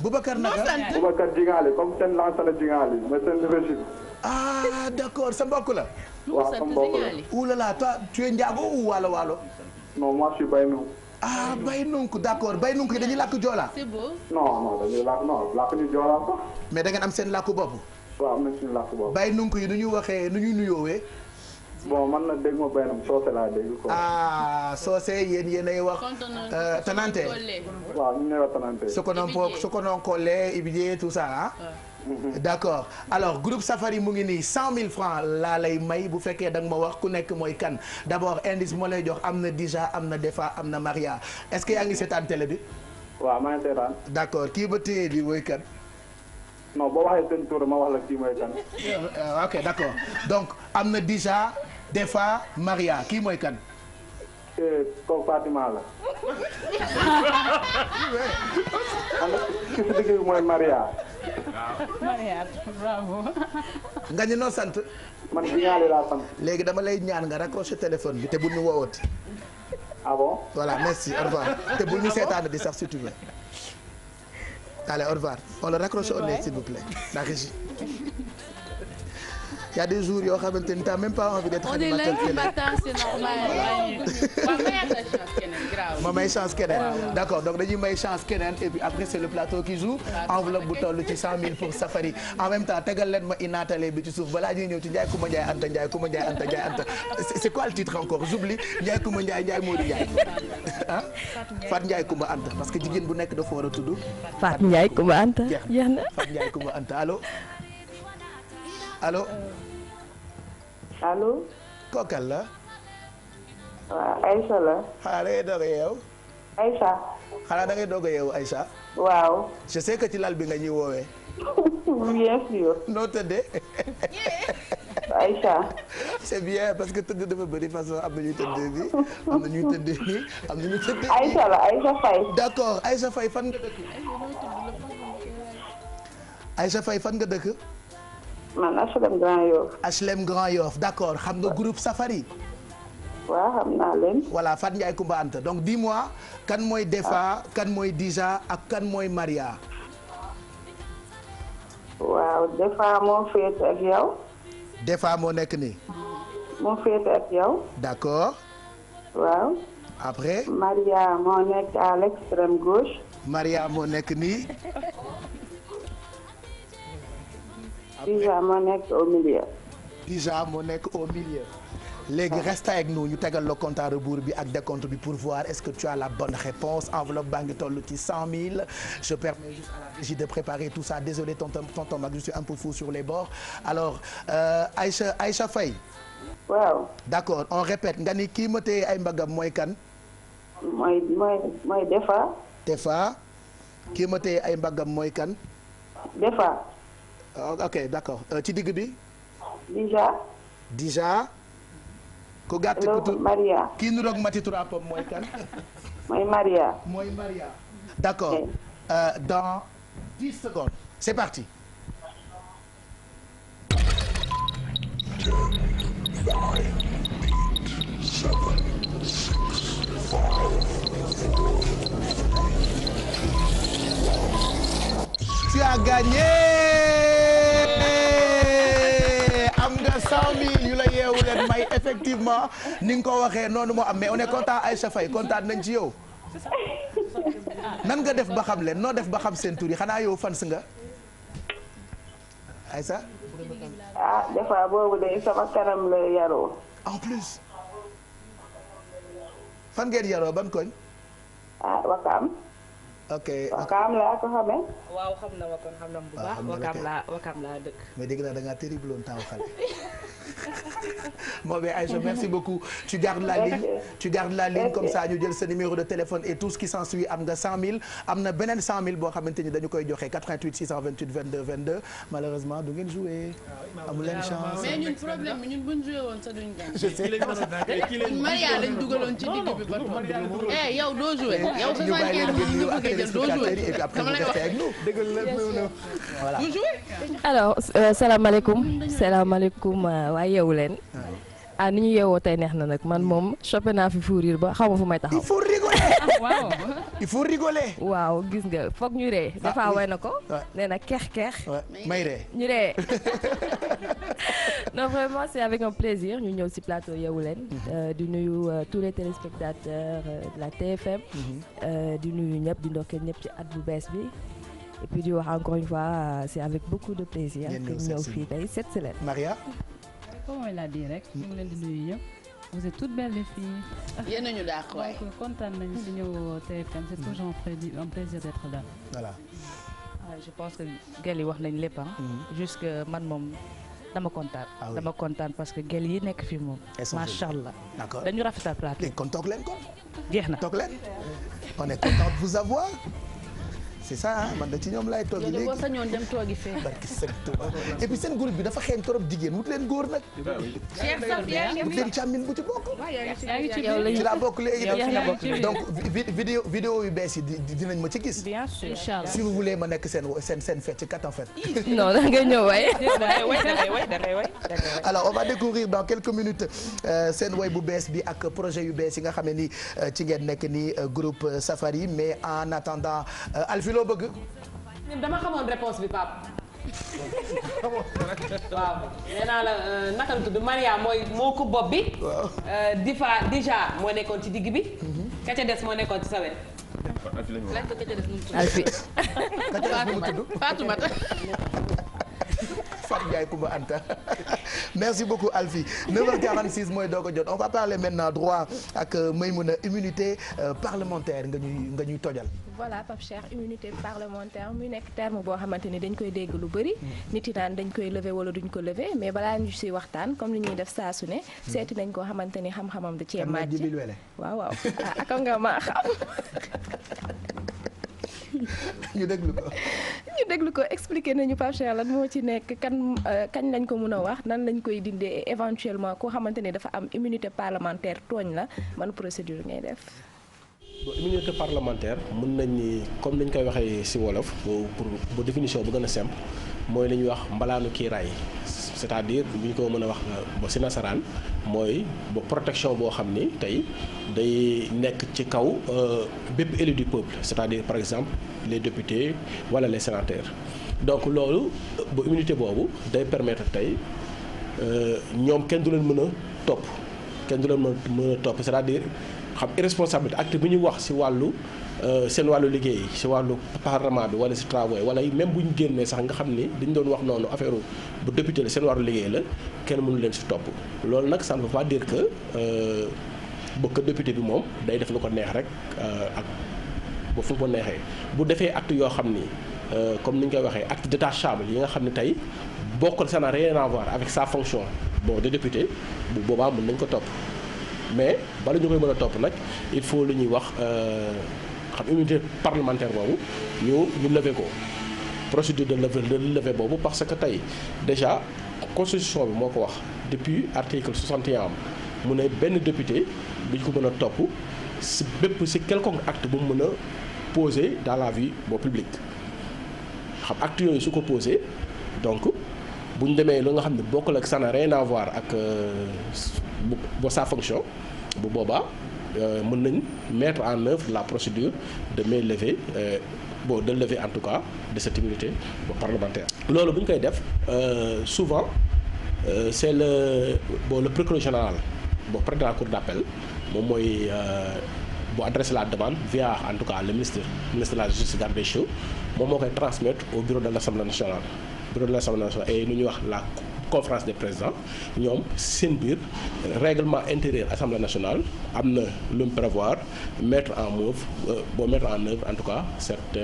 Boubacar naka. Boubacar Jingaali comme seen lancé la Jingaali mais seen leadership. ah d'accord sa mbokk la. waaw sa mbokk la. ouh là là toi tu es Ndiago ou Waalo Waalo. non moi je suis Baynunk. ah Baynunk d'accord Baynunk yi dañuy làkk Joola. c'est beau. non dañuy làkk ñu Joola sax. mais da ngeen am seen làkku bopp. waaw am nañ suñu làkk bopp. Baynunk yi nu ñuy waxee nu ñuy nuyoowee. bon man nag dégg ma Baynunk soose laa dégg quoi. ah soose yéenay wax. Tanante. waaw ñu ne la Tanante. Sokonon Collé Ibidie tout ça ah. d'accord alors groupe Safari mu ngi nii 100 000 francs laa lay may bu fekkee da nga ma wax ku nekk mooy kan d'abord indice bi ma lay jox am na Dija am na Defa am na Maria est-ce que yaa ngi seetaan télé bi. waaw maa ngi seetaan. d'accord kii ba téye di mooy kan. non boo waxee seen tour ma wax la kii mooy kan. ok d'accord donc am na Dija Defa Maria kii mooy kan. kooku Fatima la. ki si digg bi mooy Maria. Maria bravo. nga ñu noo sant. man Digali laa sant. léegi dama lay ñaan nga raccroché téléphone bi te bu ñu woowati. ah bon. voilà merci au revoir te bu ñu seetaan di sax si tu veux. allez au revoir on le raccroche au nez s'il vous plaît la régie. Il y a des jours yoo xamante ni t'as même pas envie d'être animateur télé. c'est normal. ma may chance keneen d'accord donc dañuy may chance keneen et puis après c'est le plateau qui joue enveloppe bu toll ci 100 000 pour Safari en même temps tegal leen ma inaatale bi ci suuf balaa ñuy ñëw ci Ndiaye Coumba Ndiaye Anta Ndiaye Coumba Ndiaye Anta Ndiaye Anta c'est quoi le titre encore j'oublie Ndiaye Coumba Ndiaye Ndiaye Modou Ndiaye ah Fat Ndiaye Coumba Anta parce que jigéen bu nekk dafa war a tudd Fat Ndiaye Coumba Anta jeex na Fat Ndiaye Coumba Anta allo allo allo. kookal la. waaw Aïcha la. xanaa da ngay doog a yeew. Aïcha. xanaa da ngay doog a yeewu Aïcha. waaw. je sais que ci lal bi nga ñuy woowee. bien sûr. noo tëddee. Aïcha. c'est bien parce que tëdd dafa bëri façon am na ñuy tëddee nii am na ñuy tëddee nii am na ñuy tëddee. Aïcha la Aïcha Faye. d'accord Aïcha Faye fan nga dëkk. Aïcha Faye fan nga dëkk. man HLM Grand Yoff. HLM Grand Yoff d'accord xam nga groupe Safari. waaw xam naa leen. voilà Fat Ndiaye Coumba Anta donc dis-moi kan mooy Defa kan mooy Dija ak kan mooy Maria. waaw Defa moo féete ak yow. Defa moo nekk nii. moo féete ak yow. d'accord. waaw. après. Maria moo nekk à l'extrême gauche. Maria moo nekk nii. Dija moo nekk au milieu. Dija moo nekk au milieu. léegi reste avec nous ñu tegal le compte à rebours bi ak décompte bi pour voir est-ce que tu as la bonne réponse enveloppe baa ngi toll ci 100 000 je permets juste à la régie de préparer tout ça désolé tonton Mag je suis un peu fou sur les bords alors Aïcha Faye. waaw. d'accord on répète nga ni kii ma téye ay mbagam mooy kan. mooy Defa. Defa kii ma téye ay mbagam mooy kan. Defa. ok d'accord ci digg bi. Dija. ku gàtt ku tudd Maria. kii nu roog Mati Tourapom mooy kan. mooy Maria. mooy Maria. d'accord dans 10 secondes c'est parti. 10, 9, 8, 7, 6, 5, 4. Tu as gagné. am nga 100 000 yu la yeewu leen may effectivement ni nga ko waxee noonu moo am mais on est content Aïcha Faye kontaan nañ ci yow nan nga def ba xam leen noo def ba xam seen tur yi xanaa yow fans nga Aïcha. ah Defa boobu de sama kanam la yaroo. en plus fan ngeen yaroo ban koñ. ah Wakaam. ok Wakaam laa ko xamee. waaw xam na Wakaam xam na bu baax. Wakaam laa dëkk. mais dégg naa da ngaa terrible woon taw xale. bon mais Aïcha merci beaucoup tu gardes la ligne comme ça ñu jël sa numéro de téléphone et tout ce qui s'ensuit am nga 100 000 am na beneen 100 000 boo xamante ni dañu koy joxe 88 628 22 22 malheureusement du ngeen jouer amu leen chance. mais ñun problème bi ñun buñ joué woon sa duñ gañ. je sais Maria lañ dugaloon ci digg bi ba toog. yow doo joué yow 75 000 nga bëgg a jël doo joué. et puis après vous restez avec nous. voilà. du joué. alors salaamaaleykum waa yeewu leen. ah ni ñu yeewoo tey neex na nag man moom chopé naa fi fou rire ba xaw ma fu may taxaw. il faut rigoler. waaw. il faut rigoler. waaw gis nga foog ñu ree. dafa way na ko. nee na keex. may ree. ñu ree. non vraiment c'est avec un plaisir ñu ñëw ci plateau yeewu leen. di nuyu tous les téléspectateurs de la TFM. di nuyu ñëpp di ndokkeel ñëpp ci at bu bees bi. et puis di wax encore une fois c'est avec beaucoup de plaisir. que ñu ñëw fii tey seet si leen. Maria. comme on l'a dit rek ñu ngi leen di nuyu ñëpp vous êtes toutes belles les filles. yéen a ñu dàq waay. donc kontaan nañu si ñëw TFM c'est toujours un plaisir d'être là. voilà. je pense que gel yi wax nañ lépp juste que man moom dama kontaan. dama kontaan parce que gel yi nekk fii moom. macha allah. d'accord dañu rafetal plateau. léegi kon toog leen kon. jeex na toog leen. on est content de vous avoir. c'est ça man da ci ñoom laay toogi léegi. boo sañoon dem toogi fee. barki sëñ Tuuba et puis seen groupe bi dafa xeeñ trop jigéen wut leen góor nag. wut leen càmmin bu ci bokk. ci laa bokk léegi donc vidéo yu bees yi dinañ ma ci gis. bien sûr inchallah si vous voulez ma nekk seen fête ci 4 en fait. non da ngay ñëw waay. alors on va découvrir dans quelques minutes seen way bu bees bi ak projet yu bees yi nga xam ne ni ci ngeen nekk ni groupe Safari mais en attendant Alfi loo bëgg. dama xamoon réponse bi Pape. waaw nee naa la naka la tudd Maria moo ko bopp bi. waaw Dija moo nekkoon ci digg bi. ka ca des moo nekkoon ci sa wet. Alfi. ka ca des mu tudd Fatoumata. Fatou Ndiaye Koumba Anta merci beaucoup Alfi 9h46 mooy doog a jot on va parler maintenant droit ak Maymouna immunité parlementaire nga ñuy tojal. voilà Pape Cheikh immunité parlementaire muy nekk terme boo xamante ni dañ koy dégg lu bëri. nit yi naan dañ koy lever wala duñ ko lever mais balaa ñu si waxtaan comme li ñuy def saa su ne. seeti nañ koo xamante ni xam-xamam da cee màcc. waaw waaw ak nga maa xam. ñu déglu ko expliquer nañu Pape Cheikh lan moo ci nekk kañ lañ ko mën a wax nan lañ koy dindee éventuellement koo xamante ni dafa am immunité parlementaire tooñ la man procédure ngay def. bon immunité parlementaire mën nañ ni comme nañ koy waxee ci wolof pour définition bu gën a simple mooy li ñuy wax mbalaanu kiiraay c'est-à-dire bu ñu ko mën a wax ba ci nasaraan mooy ba protection boo xam ni tey day nekk ci kaw bépp élu du peuple c'est-à-dire par exemple les députés wala les sénateurs donc loolu ba immunité boobu day permettre tey ñoom kenn du leen mën a topp c'est-à-dire xam irresponsabilité acte bi ñu wax ci wàllu seen wàllu liggéey ci wàllu parlement bi wala ci travail wala même bu ñu génnee sax nga xam ni dañu doon wax noonu affaire bu député la seen wàllu liggéey la kenn mënu leen ci topp loolu nag ça ne veut pas dire que bokk député bi moom day def lu ko neex rek ak ba fu ko neexee bu defee acte yoo xam ni comme ni ñu koy waxee acte détachable yi nga xam ne tey bokkul ça n'a rien à voir avec sa fonction de député bu boobaa mën nañ ko topp mais bala ñu koy mën a topp nag il faut lu ñuy wax xam immunité parlementaire boobu ñu lever ko procédure de lever boobu parce que tey déjà constitution bi moo ko wax depuis article 61 mu ne benn député duñ ko mën a topp si bépp si quelconque acte bu mu mën a poser dans la vie publique xam acte yooyu su ko posé donc bu ñu demee lu nga xam ne bokkul ak ça n'a rien à voir ak sa fonction bu boobaa mën nañ mettre en œuvre la procédure de mainlevée de levée en tout cas de cette immunité parlementaire. loolu bu ñu koy def souvent c'est le procureur général près de la cour d'appel moom mooy adresser la demande via en tout cas le ministre de la justice garde des Sceaux moom moo koy transmettre au bureau de l'Assemblée nationale. bureau de l'Assemblée nationale et nu ñuy wax la conférence des présidents ñoom seen biir règlement intérieur Assemblée nationale am na lu mu prévoir mettre en œuvre en tout cas cette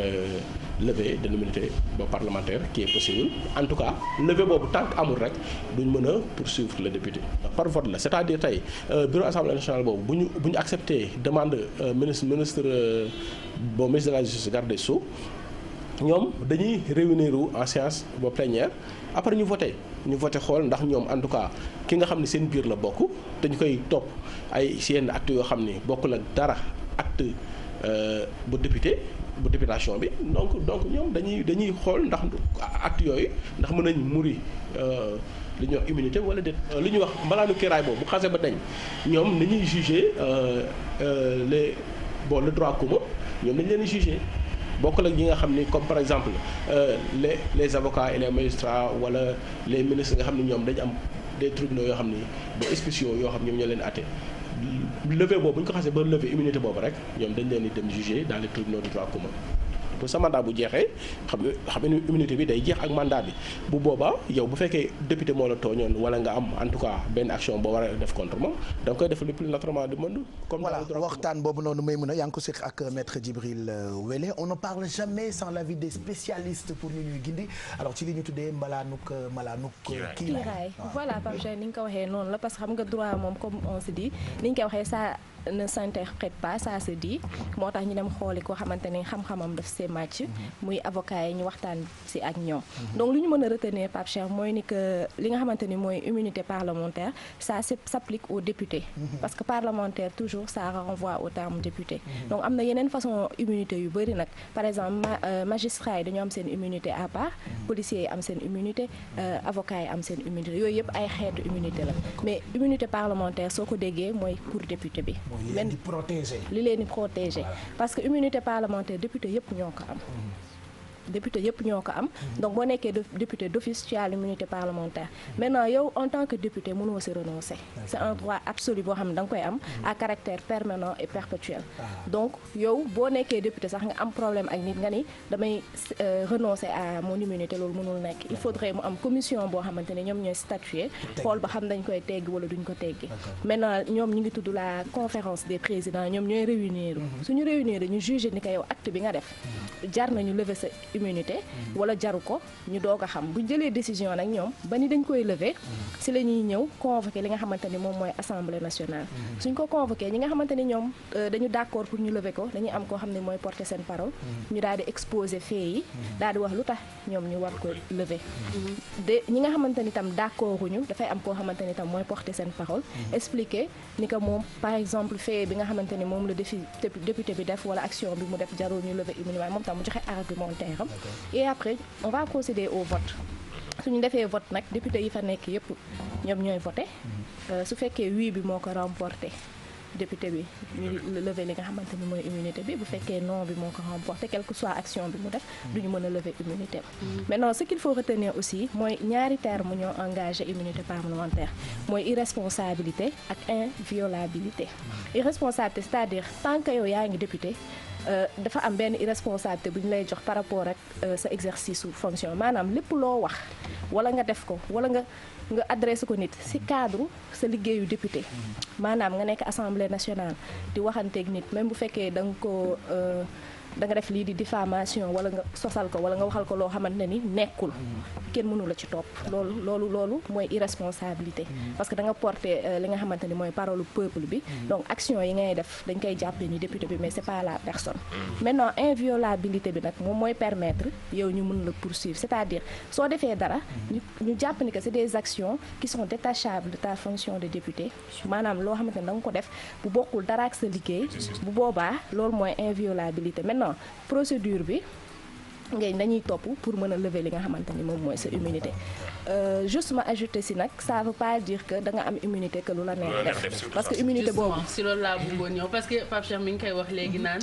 levée de l'immunité parlementaire qui est possible en tout cas levée boobu tant que amul rek duñ mën a poursuivre le député par vote la c'est-à-dire tey bureau Assemblée nationale boobu bu ñu accepté demande ministre de la justice garde des Sceaux ñoom dañuy réunir en séance plénière après ñu voté xool ndax ñoom en tout cas ki nga xam ne seen biir la bokk dañu koy topp ay yenn acte yoo xam ni bokkul ak dara acte bu députation bi donc ñoom dañuy xool ndax acte yooyu ndax mën nañ muri li ñuy wax immunité wala déet li ñuy wax mbalaanu kiiraay boobu bu xasee ba dañ ñoom nañuy juger le droit commun ñoom dañ leen juger bokkul ak ñi nga xam ni comme par exemple les avocats et les magistrats wala les ministres nga xam ni ñoom dañu am des tribunaux yoo xam ni spéciaux yoo xam ñoom ñoo leen àtte levé boobu bu ñu ko xasee ba levé immunité boobu rek ñoom dañ leen di dem juger dans les tribunaux de droit commun bu sa mandat bu jeexee xam immunité bi day jeex ak mandat bi bu boobaa yow bu fekkee député moo la tooñoon wala nga am en tout cas benn action boo war a def contre moom da nga koy def le plus naturellement du monde. comme voilà waxtaan boobu noonu may mën a yaa ngi ko seq ak maître Djibril Wélé on ne parle jamais sans l'avis des spécialistes pour ñu ñuy gindi alors ci li ñu tuddee mbalaanuk kiiraay voilà Pape Cheikh ni nga ko waxee noonu la parce que xam nga droit moom comme on se dit ni ñu ko waxee ça ne s'interprète pas ça se dit moo tax ñu dem xooli koo xamante ne xam-xamam daf see màcc muy avocat yi ñu waxtaan si ak ñoom donc lu ñu mën a retenir Pape Cheikh mooy ni que li nga xamante ni mooy immunité parlementaire ça s'applique aux députés parce que parlementaire toujours ça renvoie au terme député donc am na yeneen façon immunité yu bëri nag par exemple magistrats yi dañoo am seen immunité à part policiers yi am seen immunité avocats yi am seen immunité yooyu yëpp ay xeetu immunité la mais immunité parlementaire soo ko déggee mooy pour député bi li leen di protéger parce que immunité parlementaire député yëpp ñoo ko am député yëpp ñoo ko am donc boo nekkee député d'office tu as l'immunité parlementaire maintenant yow en tant que député mënoo si renoncer c'est un droit absolu boo xam ne da nga koy am à caractère permanent et perpétuel donc yow boo nekkee député sax nga am problème ak nit nga ni damay renoncer à mon immunité loolu mënul nekk il faudrait mu am commission boo xamante ne ñoom ñooy statuer xool ba xam dañ koy teggi wala duñ ko teggi maintenant ñoom ñu ngi tudd la conférence des présidents ñoom ñooy réunir suñu réunir ñu juger ni ko yow acte bi nga def jar nañu lever sa immunité wala jaru ko ñu doog a xam bu jëlee décision nag ñoom ba ni dañ koy lever si la ñuy ñëw convoqué li nga xamante ni moom mooy assemblée nationale suñ ko convoqué ñi nga xamante ni ñoom dañu d'accord pour ñu lever ko dañuy am koo xam ne mooy porter seen parole ñu daal di exposer faits yi daal di wax lu tax ñoom ñu war ko lever de ñi nga xamante ni tam d'accorduñu dafay am koo xamante ni tam mooy porter seen parole expliquer ni que moom par exemple fait bi nga xamante ni moom la député bi def wala action bi mu def jarul ñu lever immunité moom tam mu joxe argumentaire et après on va procéder au vote suñu defee vote nag député yi fa nekk yëpp ñoom ñooy voté su fekkee oui bi moo ko remporté député bi ñu lever li nga xamante ni mooy immunité bi bu fekkee non bi moo ko remporté quelle que soit action bi mu def duñu mën a lever immunité maintenant ce qu'il faut retenir aussi mooy ñaari termes ñoo engagé immunité parlementaire mooy irresponsabilité ak inviolabilité irresponsabilité c'est-à-dire tant que yow yaa ngi député dafa am benn irresponsabilité bu ñu lay jox par rapport ak sa exercice su fonction maanaam lépp loo wax wala nga def ko wala nga adressé ko nit ci cadre sa liggéeyu député maanaam nga nekk assemblée nationale di waxanteeg nit même bu fekkee da nga def lii di diffamation wala nga sosal ko wala nga waxal ko loo xamante ne ni nekkul kenn mënu la ci topp loolu mooy irresponsabilité parce que da nga porter li nga xamante ni mooy parole peuple bi donc action yi ngay def dañ koy jàppale ni député bi mais c'est pas la personne maintenant inviolabilité bi nag moom mooy permettre yow ñu mën la poursuivre c'est-à-dire soo defee dara ñu jàpp ni que c'est des actions qui sont détachables de ta fonction de député maanaam loo xamante ne da nga ko def bu bokkul dara ak sa liggéey bu boobaa loolu mooy inviolabilité maintenant procédure bi ngay dañuy topp pour mën a lever li nga xamante ni moom mooy sa immunité juste ma ajouter si nag ça veut pas dire que da nga am immunité que lu la neex def parce que immunité boobu si loolu laa bëggoon ñëw parce que Pape Cheikh mi ngi koy wax léegi naan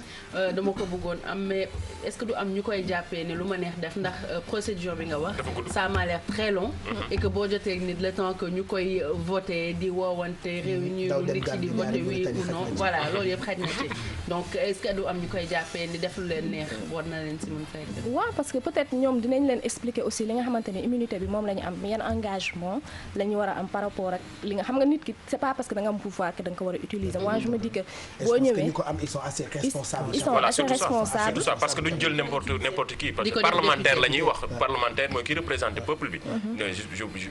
dama ko bëggoon am mais est-ce que du am ñu koy jàppee ne lu ma neex def ndax procédure bi nga wax ça m'a l'air très long et que boo jotee nit le temps que ñu koy voter di woowante réunir nit ci di voter oui ou non voilà loolu yëpp xaj na ci donc est-ce que du am ñu koy jàppee ni def lu leen neex war na leen si mën fekk waaw parce que peut-être ñoom dinañ leen expliquer aussi li nga xamante ne immunité bi moom la ñu am yan engagement la ñu war a am par rapport ak li nga xam nga nit ki c'est pas parce que da nga am pouvoir que da nga ko war a utiliser moi je me dis que boo ñëwee ñu ko am ils sont assez responsables ils sont assez responsables surtout ça parce que duñ jël n'importe qui parce que parlementaire la ñuy wax parlementaire mooy ki représente peuple bi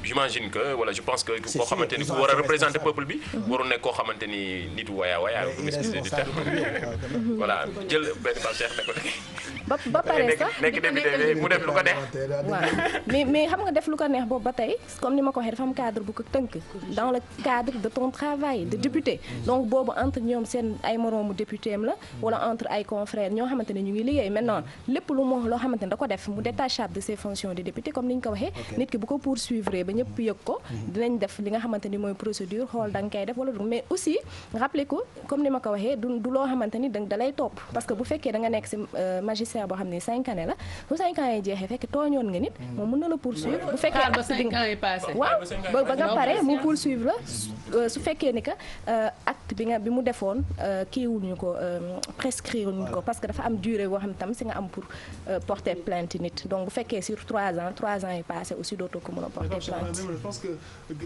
j'imagine que wala je pense que koo xamante ni ku war a représenter peuple bi waru nekk koo xamante ni nitu waya excusez du terme voilà jël benn Pape Cheikh ne ko ba pare sax nekk député mu def lu ko neex waaw mais xam nga def lu ko neex boobu ba tey comme ni ma ko waxee dafa am cadre bu ko tënk dans le cadre de ton travail de député donc boobu entre ñoom seen ay moroomu député am la wala entre ay confrères ñoo xamante ne ñu ngi liggéey maintenant lépp lu mu loo xamante ne da ko def mu détachable de ses fonctions de député comme ni ñu ko waxee nit ki bu ko poursuivre ba ñëpp yëg ko dinañ def li nga xamante ni mooy procédure xool da nga koy def wala du mais aussi rappelé ko comme ni ma ko waxee du loo xamante ni da lay topp parce que bu fekkee da nga nekk si magistrat boo xam ne 5 années la bu 5 ans yi jeexee fekk tooñoon nga nit moom mën na la poursuivre bu fekkee ba 5 ans yi passé waaw ba nga pare mu poursuivre la su fekkee ni que acte bi mu defoon kiiwuñu ko prescrire ñu ko parce que dafa am durée boo xam tam si nga am pour porter plainte nit donc bu fekkee sur 3 ans yi passé aussi dootoo ko mën a porter plainte. je pense que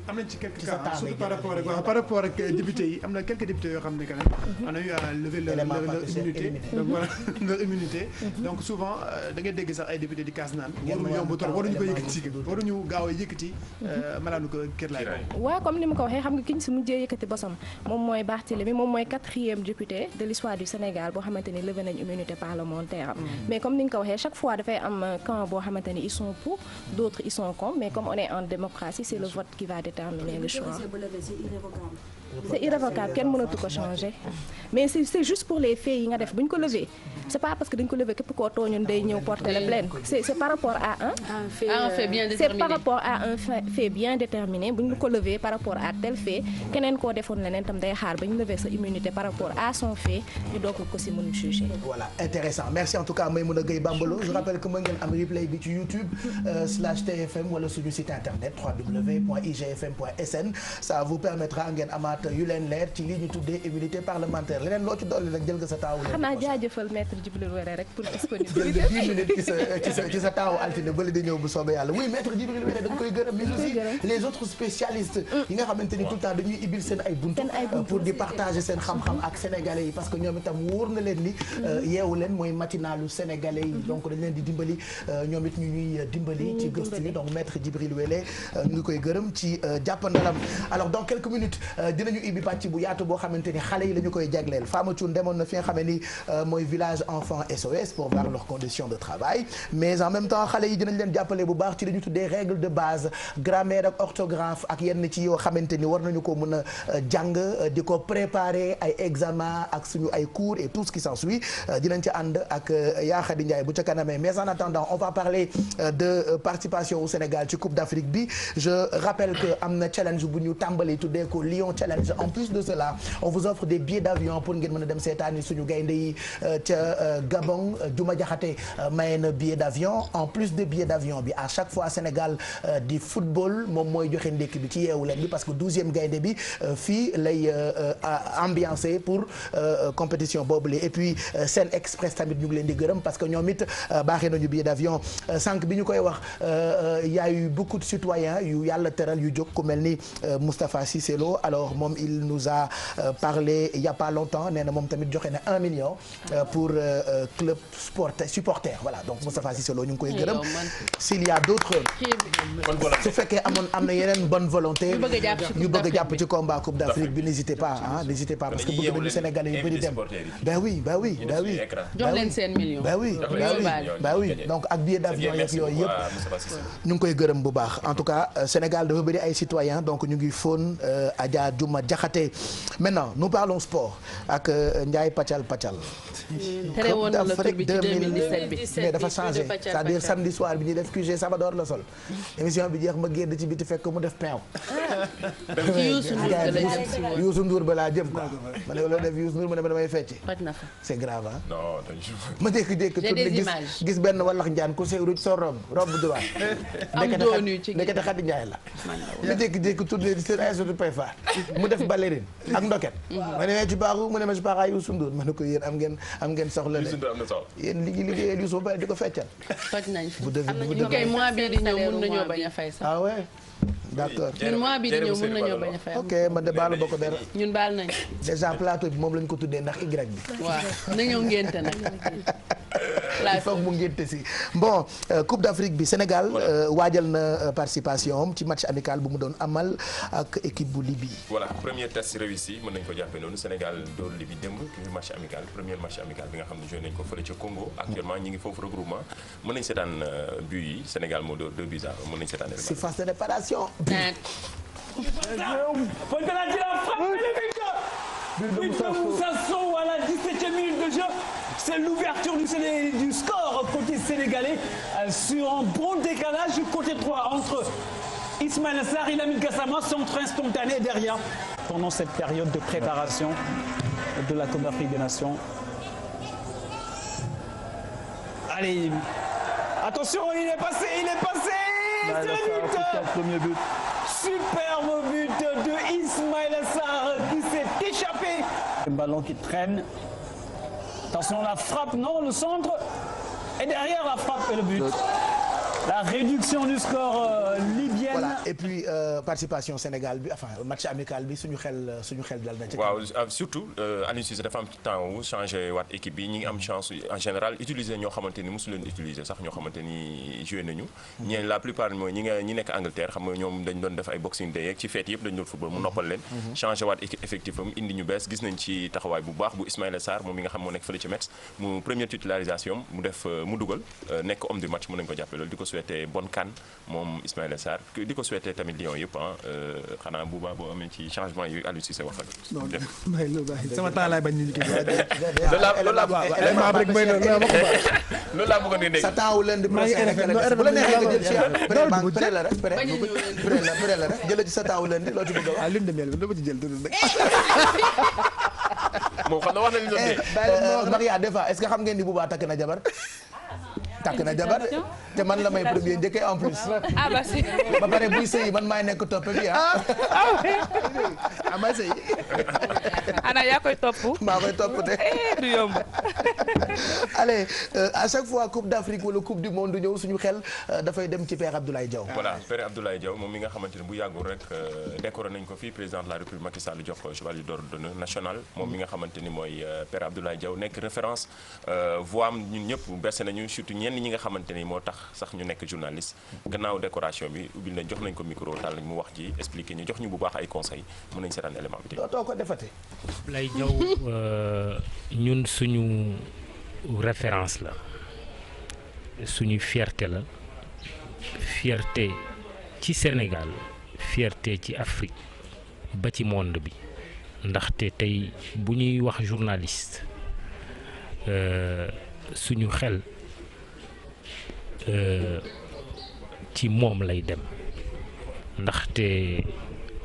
am nañ ci quelques cas surtout par rapport ak député yi am na quelques députés yoo xam ne quand même on a eu à lever leur immunité donc voilà leur immunité donc souvent da ngay dégg sax ay député di kaas naan waruñu yomb trop waruñu ko yëkkati waruñu gaaw gaaw a yëkkati malaanu ko Kër Laay. waaw comme ni ma ko waxee xam nga ki ñu si mujjee yëkkati bosam moom mooy Barthélémy moom mooy 4e député de l'histoire du Sénégal boo xamante ni levé nañ immunité parlementaire am. mais comme ni nga ko waxee chaque fois dafay am camp boo xamante ni ils sont pour d'autres ils sont contre mais comme on est en démocratie c'est le vote qui va déterminer le choix. c'est irrévocable kenn mënatu ko changer mais c'est juste pour les faits yi nga def bu ñu ko lever c'est pas parce que dañ ko lever képp koo tooñoon day ñëw porter la plainte c'est par rapport à un fait bien déterminé. c'est par rapport à un fait bien déterminé bu ñu ko lever par rapport à tel fait keneen koo defoon leneen tam day xaar ba ñu lever sa immunité par rapport à son fait ñu doog ko si mën juger. voilà intéressant merci en tout cas Maymouna Gueye Bambalo je rappelle que mën ngeen am replay bi ci YouTube /TFM wala suñu site internet www.igfm.sn ça vous permettra ngeen amaat yu leen leer ci lii ñu tuddee immunité parlementaire leneen loo ci dolli nag jël nga sa taawu. xanaa jaajëfal maître Djibril Wéré rek pour disponibilité. jël nga 10 minutes ci sa taawu altine bële di ñëw bu soobee yàlla oui maître Djibril Wéré dañ koy gërëm mais aussi les autres spécialistes yi nga xamante ni tout le temps dañuy ibil seen ay buntu pour di partager seen xam-xam ak sénégalais yi parce que ñoom itam wóor na leen ni yeewu leen mooy matinalu sénégalais yi donc dañ leen di dimbali ñoom it ñu ñuy dimbali ci gëstu yi donc maître Djibril Wéré ñu ngi koy gërëm ci jàppandalam alors dans quelques minutes dinañu ibbi pàcc bu yaatu boo xamante ni xale yi la ñu koy jagleel Fama Thioune demoon na fi nga xamee ni mooy village enfant SOS pour voir leurs conditions de travail mais en même temps xale yi dinañ leen jàppale bu baax ci li ñu tuddee règles de base grammaire ak orthographe ak yenn ci yoo xamante ni war nañu ko mën a jàng di ko préparer ay examen ak suñu ay cours et tout ce qui s'ensuit dinañ ci ànd ak Yaa Khady Ndiaye bu ca kanamee mais en attendant on va parler de participation au Sénégal ci Coupe d'Afrique bi je rappelle que am na challenge bu ñu tàmbali tuddee ko Lion Challenge en plus de cela on vous offre des billets d'avion pour ngeen mën a dem seetaani suñu gaynde yi ca Gabon Juma Jaxate maye na billet d'avion en plus de billet d'avion bi à chaque fois Sénégal di football moom mooy joxe ndekki bi ci yeewu leen bi parce que 12e gaynde bi fii lay ambiancé pour compétition boobule et puis Sen Express tamit ñu ngi leen di gërëm parce que ñoom it baaxee nañu billet d'avion sànq bi ñu koy wax y a eu beaucoup de citoyens yu yàlla teral yu jóg ku mel ni Moustapha Cissé Lo alors moom il nous a parlé il y a pas longtemps nee na moom tamit joxe na 1 million pour club supporter voilà donc Moustapha Cissé Lo ñu ngi koy gërëm s'il y a d'autres su fekkee am na yeneen bonne volonté ñu bëgg a jàpp ci combat Coupe d'Afrique bi n'hésitez pas n'hésitez pas parce que bëgg nañu Sénégalais yu bëri dem ben oui jox leen seen million ben oui donc ak billet d'avion yeeg yooyu yëpp ñu ngi koy gërëm bu baax en tout cas Sénégal dafa bëri ay citoyens donc ñu ngi fóon Adja Juma Jaxate maintenant nous parlons sport ak Ndiaye Pàccal tere woon na la tur bi ci 2017 bi mais dafa changé c'est-à-dire samedi soir bi ñuy def QG Sabador la sol émission bi jeex ma génn ci biti fekk mu def peew Youssou Ndour ba laa jëm quoi ma ne loo def Youssou Ndour mu ne ma damay fecc c'est grave ah ma jékki-jékki tourné gis benn wallax njaan ku sew ruj soo robe droit ndekete Khady Ndiaye la ma jékki-jékki tourné di seen ay sotu pay fa mu def ballerine ak ndoket ma ne ci baaxu mu ne ma ci baax Youssou Ndour ma ne ko yéen am ngeen soxla de yéen liggéeyal Youssou ba pare di ko feccal bu kay mois bii di ñëw mën nañoo bañ a fay sax ah ouais d'accord ñun mois bii di ñëw mën nañoo bañ a fay ok man de baalu ba ko dara ñun baal nañ déjà plateau bi moom lañ ko tuddee ndax Y bi waaw nañoo ngénte nag il faut mu ngénte si bon Coupe d'Afrique bi Sénégal waajal na participation am ci match amical bu mu doon amal ak équipe bu Libye. voilà premier test réussi mën nañ ko jàppee noonu Sénégal door Libye démb match amical premier match amical bi nga xam ne joué nañ ko fële ca Congo actuellement ñi ngi foofu regroupement mën nañ seetaan but yi Sénégal moo door 2-0 mën nañ seetaan si phase de réparation. Moussa Sow à la 17e minute de jeu. C'est l'ouverture du score côté sénégalais sur un bon décalage du côté 3 entre Ismaïla Sarr et Lamine Gassama, centre instantané derrière pendant cette période de préparation de la Coupe d'Afrique des Nations. Allez, attention, il est passé, c'est le but. Premier but. Superbe but de Ismaïla Sarr qui s'est échappé. Un ballon qui traîne. Attention, la frappe, non, le centre. Et derrière la frappe et le but. La réduction du score libyenne. Voilà et puis participation Sénégal bi enfin match amical bi suñu xel dal na ci. waaw surtout Aliou Cissé dafa am temps wu changé waat équipe bi ñi ngi am chance en général utiliser ñoo xamante ni mosu leen utiliser sax ñoo xamante ni joué nañu. ñeen la plupart mooy ñi nekk Angleterre xam nga ñoom dañ doon def ay boxing day ak ci fête yëpp dañ doon football mu noppal leen. changé waat équipe effectif am indi ñu bees gis nañ ci taxawaay bu baax bu Ismaïla Sarr moom mi nga xam moo nekk fële ci Metz mu première titularisation mu dugal nekk homme du match mën nañu ko jàppee loolu di ko souhaiter bonne CAN moom Ismaïla Sarr di ko souhaiter tamit Lions yëpp xanaa bu baax boo amee ci changement yu Aliou Cissé wax ak. non sama temps laay bañ ñu kii. loolu laa bëggoon nga dégg. sa temps wu leen di procès bu la neexee nga jël ci pré la rek pré la rek jël ci sa temps wu leen di loo ci bëgg a wax. lune de miel bi dama ci jël tudd rek. moom xam na wax nañu loolu de. Maria des fois est-ce que xam ngeen ni Bouba takk na jabar. takk na jabar te man la may premier njëkkee en plus. ah bah si. ba pare buy sëy man maay nekk topp bi may sëy. ana yaa koy topp. maa koy topp de. du yomb. allez à chaque fois coupe d'Afrique wala coupe du monde ñëw suñu xel dafay dem ci Père Abdoulaye Diaw. voilà Père Abdoulaye Diaw moom mi nga xamante ne bu yàggul rek décoré nañ ko fii président de la République Macky Sall jox ko chevalier d'ordre national moom mi nga xamante ni mooy Père Abdoulaye Diaw nekk référence voix am ñun ñëpp bercé nañu surtout ñenn ñi nga xamante ni moo tax sax ñu nekk journaliste gannaaw décoration bi ubbil nañ jox nañ ko micro taal nañ mu wax ji expliquer ñu jox ñu bu baax ay conseils mën nañ seetaan élément bi. doo ko defate. Abdoulaye Diaw ñun suñu référence la suñu fierté la fierté ci Sénégal fierté ci Afrique ba ci monde bi ndaxte tey bu ñuy wax journaliste suñu xel ci moom lay dem ndaxte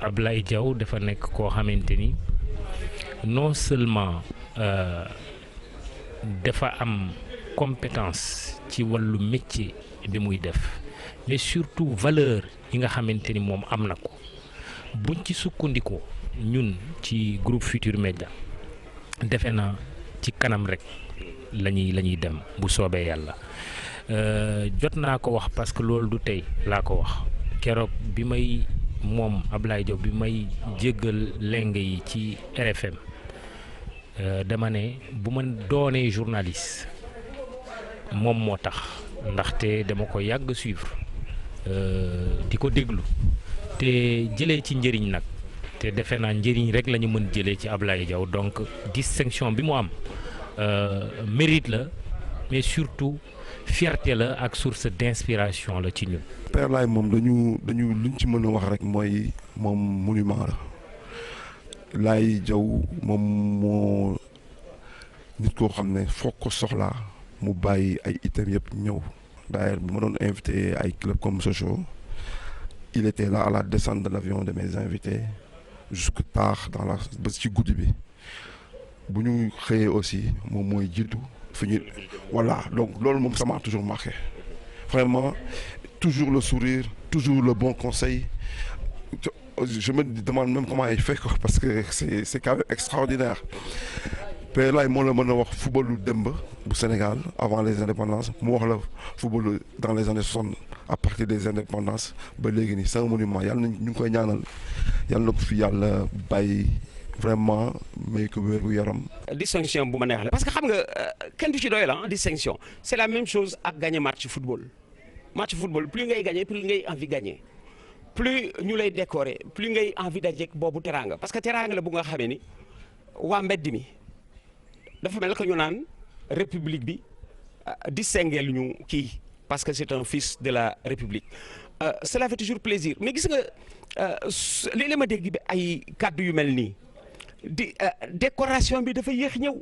Abdoulaye Diaw dafa nekk koo xamante ni non seulement dafa am compétence ci wàllu métier bi muy def mais surtout valeur yi nga xamante ni moom am na ko buñ ci sukkandikoo ñun ci groupe Futurs Médias defe na ci kanam rek la ñuy dem bu soobee yàlla jot naa ko wax parce que loolu du tey laa ko wax keroog bi may moom Abdoulaye Diaw bi may jéggal leng yi ci RFM dama ne bu ma doonee journaliste moom moo tax ndaxte dama ko yàgg suivre di ko déglu te jëlee ci njëriñ nag te defe naa njëriñ rek la ñu mën jëlee ci Abdoulaye Diaw donc distinction bi mu am mérite la mais surtout fierté la ak source d'inspiration la ci ñun. Père Laye moom dañu luñ ci mën a wax rek mooy moom monument la Laye Diaw moom moo nit koo xam ne foog ko soxlaa mu bàyyi ay itam yëpp ñëw. D'ailleurs bu ma doon invité ay club comme Sochaux il était là à la descente de l'avion de mes invités jusque tard dans la ba ci guddi bi bu ñu xëyee aussi moom mooy jiitu fi ñu voilà donc loolu moom ça m'a toujours marqué vraiment toujours le sourire toujours le bon conseil je me demande même comment il fait quoi parce que c'est quand même extraordinaire. Père Laye moo la mën a wax footballu démb bu Sénégal avant les indépendances mu wax la footballu dans les années 60 à partir des indépendances ba léegi nii c'est un monument yàlla nañ ñu ngi koy ñaanal yàlla na ko fi yàlla bàyyi vraiment may ko wér gu yaram. distinction bu ma neex la parce que xam nga kenn du ci doy la distinction c'est la même chose ak gagner match football plus ngay gagner plus ngay envie gagner plus ñu lay décorer plus ngay envie dajeek boobu teraanga parce que teraanga la bu nga xamee ni waa mbedd mi. dafa mel que ñu naan république bi distinguer lu ñu kii parce que c'est un fils de la république cela fait toujours plaisir mais gis nga léeg-léeg ma dégg bi ay kàddu yu mel nii di décoration bi dafa yéex ñëw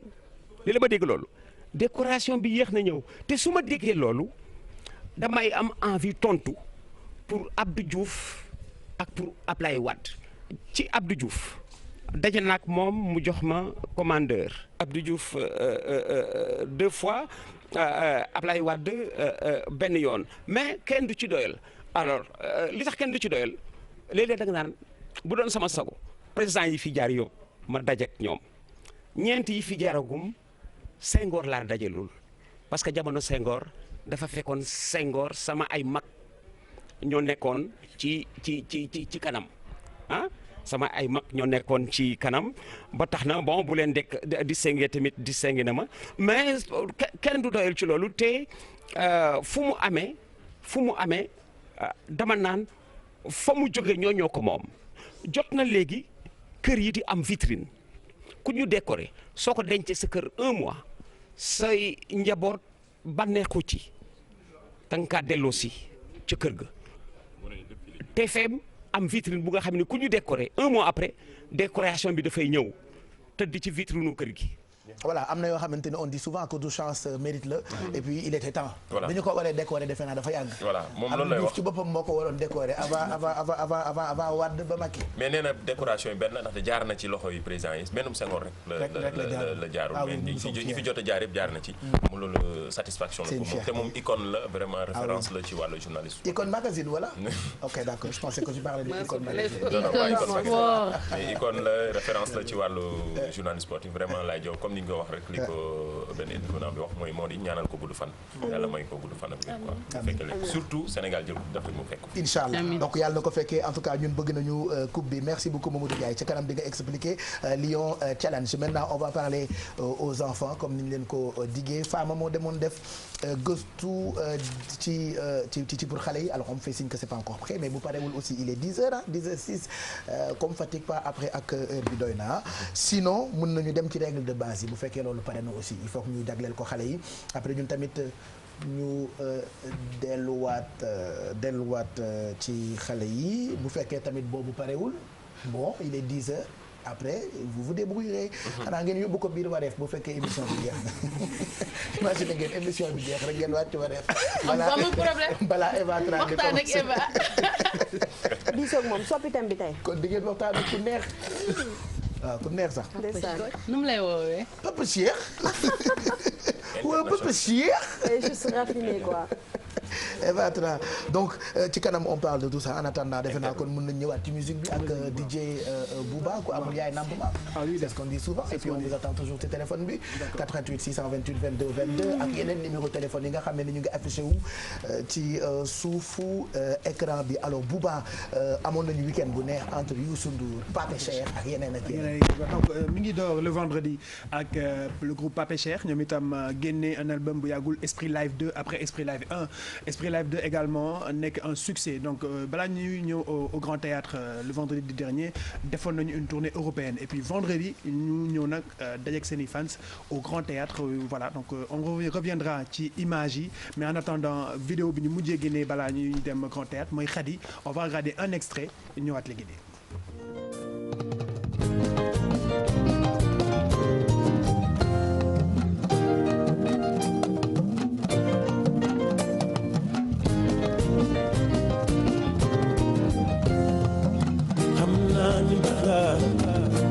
léeg-léeg ma dégg loolu décoration bi yéex na ñëw te su ma déggee loolu damay am envie tontu pour Abdou Diouf ak pour Ablaye Wade ci Abdou Diouf. daje nag moom mu jox ma commandeur Abdou Diouf 2 fois Ablaye Wade benn yoon mais kenn du ci doyal alors li tax kenn du ci doyal léeg-léeg da nga naan bu doon sama sago président yi fi jaar yow ma dajeek ñoom ñeent yi fi jaaragum Senghor laa dajalul parce que jamono Senghor dafa fekkoon Senghor sama ay mag ñoo nekkoon ci kanam ah sama ay mag ñoo nekkoon ci kanam ba tax na bon bu leen distingué tamit distingué na ma mais kenn du doyal ci loolu te fu mu amee dama naan fa mu jóge ñoo ko moom jot na léegi kër yi di am vitrine ku ñu décorer soo ko dencee sa kër 1 mois say njaboot bànneexu ci danga kaa delloo si ca kër ga TFM am vitrine bu nga xam ne ku ñu décorer 1 mois après décoration bi dafay ñëw tëdd ci vitrine kër gi. voilà am na yoo xamante ne on dit souvent que du chance mérite la. et puis il était temps. voilà bi ñu ko waree décorer defe naa dafa yàgg. voilà moom loolu lay wax ci boppam moo ko waroon décorer avant Wade ba Macky. mais nee na décoration yi benn la ndaxte jaar na ci loxo yi président yi mennum Senghor rek. la jaarul mais ñi fi jot a jaar yëpp jaar na ci. mu loolu satisfaction la pour moom te moom icône la vraiment référence la ci wàllu journaliste. icône magazine voilà. ok d'accord je pensais que tu parlais de icône magazine. mais icône la référence la ci wàllu journaliste sportif vraiment laay jow comme ni nga wax rek li ko benn intervenant bi wax mooy moo di ñaanal ko gudd fan. yàlla may ko gudd fan ak wér quoi. fekkee surtout Sénégal jël coupe d'Afrique mu fekk. incha allah donc yàlla na ko fekkee en tout cas ñun bëgg nañu coupe bi merci beaucoup Mamadou Ndiaye ci kanam di nga expliquer Lion Challenge maintenant on va parler aux enfants comme ni ñu leen ko diggee Fama moo demoon def gëstu ci pour xale yi alors on fait signe que c'est pas encore prêt mais bu parewul aussi il est 10h ah 10h06 comme fatigue pas après ak heure bi doy na sinon mën nañu dem ci règle de base yi bu fekkee loolu pare na aussi il faut que ñu jagleel ko xale yi après ñun tamit ñu delluwaat ci xale yi bu fekkee tamit boobu parewul bon il est 10h après vous vous débrouillerez xanaa ngeen yóbbu ko biir Wareef bu fekkee émission bi jeex na imagine ngeen émission bi jeex rek ngeen wàcc Wareef balaa Eva Tra waxtaan ak Eva diisoog moom soppitam bi tey kon di ngeen waxtaan ak ku neex waaw ku neex sax nu mu lay woowee Papa Cheikh waaw Papa Cheikh c'est juste raffiné quoi Eva Tra donc ci kanam on parle de tout ça en attendant defe naa kon mën nañu ñëwaat ci musique bi ak DJ Bouba ku amul yaay namp ma c'est ce qu'on dit souvent et puis on vous attend toujours ci téléphone bi 88 628 22 22 ak yeneen numéro téléphone yi nga xam ne ni ñu ngi affiché wu ci suufu écran bi alors Bouba amoon nañu week-end bu neex entre Youssou Ndour Pape Cheikh ak yeneen ak yeneen donc mi ngi door le vendredi ak le groupe Pape Cheikh ñoom itam génne un album bu yàggul Esprit Live 2 après Esprit Live 1 Esprit Live 2 également nekk un succès donc balaa ñuy ñëw au Grand Théâtre le vendredi dernier defoon nañu une tournée européenne et puis vendredi ñu ñëw nag dajeek seeni fans au Grand Théâtre voilà donc on reviendra ci image yi mais en attendant vidéo bi ñu mujjee génnee balaa ñuy dem Grand Théâtre mooy Khady on va regarder un extrait ñëwaat léegi nii.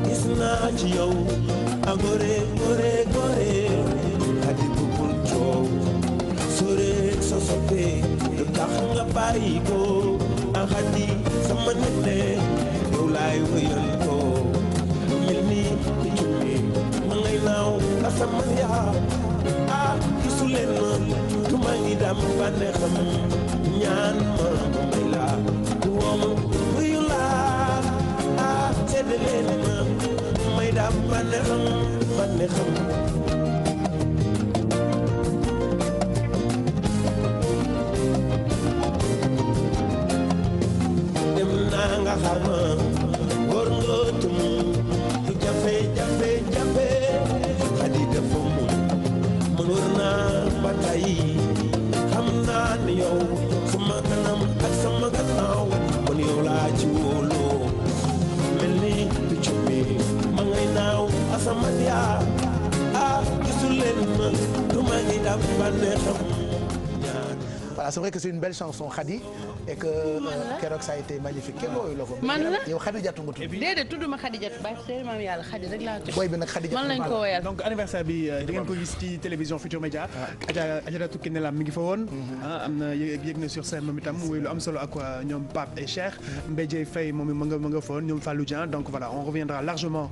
gis naa ci yow a gore Khady bugul coow sore sa soppe lu tax nga bàyyi ko a Khady sama nit ne yow laay wëyal ko mel ni picc mi ma ngay naaw asamaan yaa gisu leen ma du ma ngi dam bànneexam ñaan ma may la du woom wuyu laa sedde leen ma may dam bànneexam dem naa nga xar ma góor nga tum lu jafe Khady dafa mun wër naa ba tey xam naa ne yow sama kanam ak sama gannaaw man yow laa ci wóolu mel ni picc mi ma ngay naaw asamaan yaa gisul leen ma du ma ngi dam bànneexam. Voilà, c'est vrai que c'est une belle chanson Khady et que keroog ça a été magnifique kenn wooyu la ko. man la yow Khadijatu nga tudd. déedéet tudduma Khadijatu bàyyi seeri maam yàlla Khady rek laa tudd. booy bi nag Khadijatu man lañ ko woyal. donc anniversaire bi di ngeen ko gis ci télévision Futur Média. Adjaratou Kiné Lam mi ngi fa woon. am na yëg na sur scène moom itam muy lu am solo ak ñoom Pape et Cheikh. Mbédié Faye moom ma nga fa woon ñoom Fallou Dieng donc voilà on reviendra largement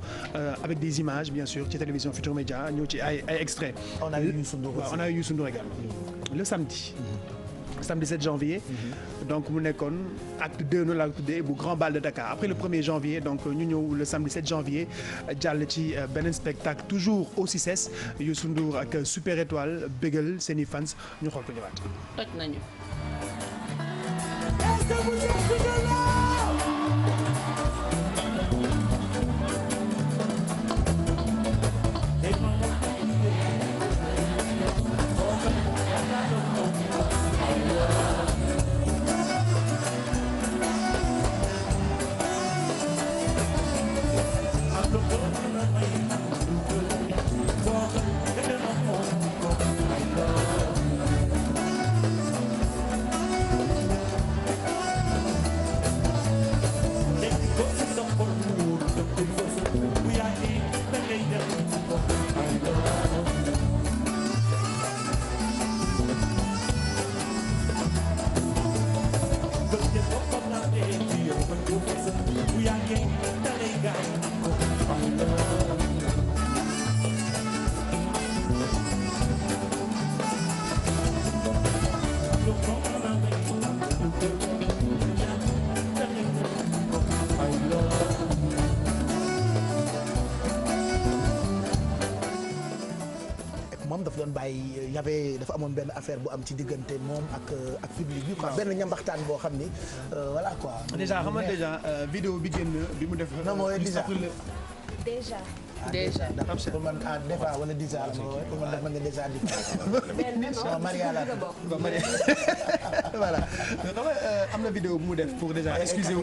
avec des images bien sûr ci télévision Futur Média ñëw ci ay extraits. on a eu Youssou Ndour aussi. on a eu Youssou Ndour également. le samedi. Samedi 7 janvier. Donc mu nekkoon acte 2 noonu laa ko tuddee bu Grand Bal de Dakar après le 1er janvier donc ñu ñëw le samedi 7 janvier jàll ci beneen spectacle toujours au CICES Youssou Ndour ak Super Étoile bégal seeni fans ñu xool ko ñëwaat. toj nañu. dafa amoon benn affaire bu am ci diggante moom ak public bi quoi benn ñambaxtaan boo xam ni voilà quoi. déjà xam nga déjà vidéo bi génn bi mu def. non mooy déjà. déjà pour man defa wala déjà la ma pour man def ma nga déjà di non Maria la voilà am na vidéo bu mu def pour déjà excuser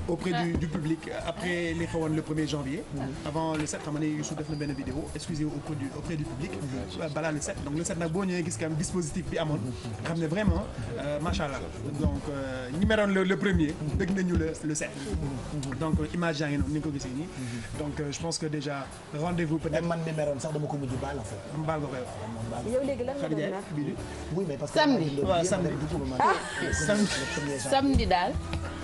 auprès du public après li xewoon le 1er janvier avant le 7 xam nga ne Youssou def na benn vidéo excuser auprès du public balaa le 7 donc le 7 nag boo ñëwee gis quand même dispositif bi amoon xam ne vraiment machallah donc ñi meroon le premier dëgg nañu le 7 donc image yaa ngi noonu ni nga ko gisee nii donc je pense que déjà rendez-vous peut-être man mi meroon sax dama ko mujj baal en fait. baal nga koy wax. yow léegi lan nga doon naan. oui mais parce que samedi daal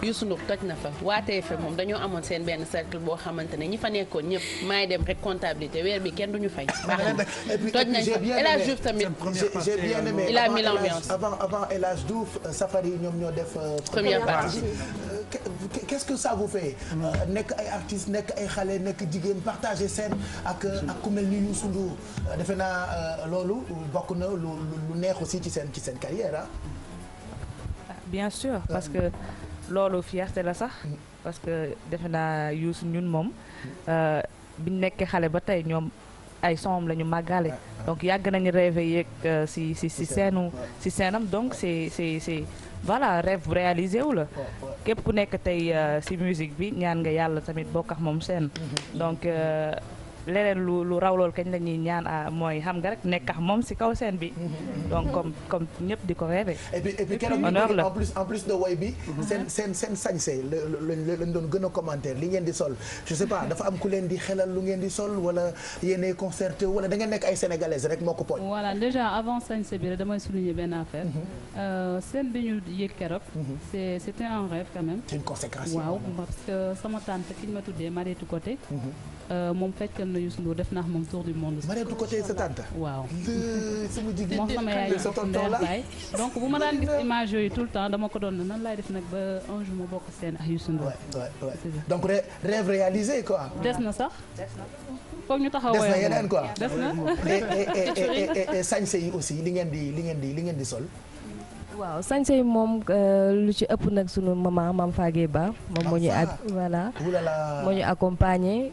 Youssou Ndour toj na fa waa TFM moom dañoo amoon seen benn cercle boo xamante ne ñi fa nekkoon ñëpp maay dem rek comptabilité weer bi kenn duñu fay. toj nañ fa El Hadj Diouf tamit j'ai bien aimé il a mis l'ambiance. avant El Hadj Diouf Safari ñoom ñoo def. première partie. qu'est-ce que ça vous fait. nekk ay artistes nekk ay xale nekk jigéen partager scène ak ku mel ni Youssou Ndour defe naa loolu bokk na lu neex aussi ci seen carrière ah. bien sûr parce que loolu fierté la sax parce que defe naa Youssou ñun moom biñ nekkee xale ba tey ñoom ay sonam la ñu màggale donc yàgg nañu rêvé yeeg si seenam donc c'est voilà rêve réalisé wu la képp ku nekk tey si musique bi ñaan nga yàlla tamit bokk ak moom seen donc leneen lu raw loolu kañ la ñuy ñaan mooy xam nga rek nekk ak moom si kaw scène bi donc comme ñëpp di ko rêvé. et puis keroog en plus de woy bi. seen sañse lañ doon gën a commentaire li ngeen di sol je sais pas dafa am ku leen di xelal lu ngeen di sol wala yéenay concerté wala da ngeen nekk ay sénégalaises rek moo ko poñ. voilà déjà avant sañse bi rek damay souligner benn affaire. scène bi ñu yëg keroog. c'était un rêve quand même. c'est une consécration. waaw parce que sama tante ki ñu ma tuddee Mariétou Côté. moom fekkal na Youssou Ndour def naa moom tour du monde. Mariétou Côté sa tante. waaw. sama jigéen moom sama yaay baay donc bu ma daan gis image yooyu tout le temps dama ko doon nan laay def nag ba un jour ma bokk seen ak Youssou Ndour. donc rêve réalisé quoi. des na sax. foog ñu taxaw des na yeneen quoi. des na. et sañse yi aussi li ngeen di sol. waaw sañse yi moom lu ci ëpp nag sunu maman Fagé Ba moom moo ñu voilà moo ñu accompagné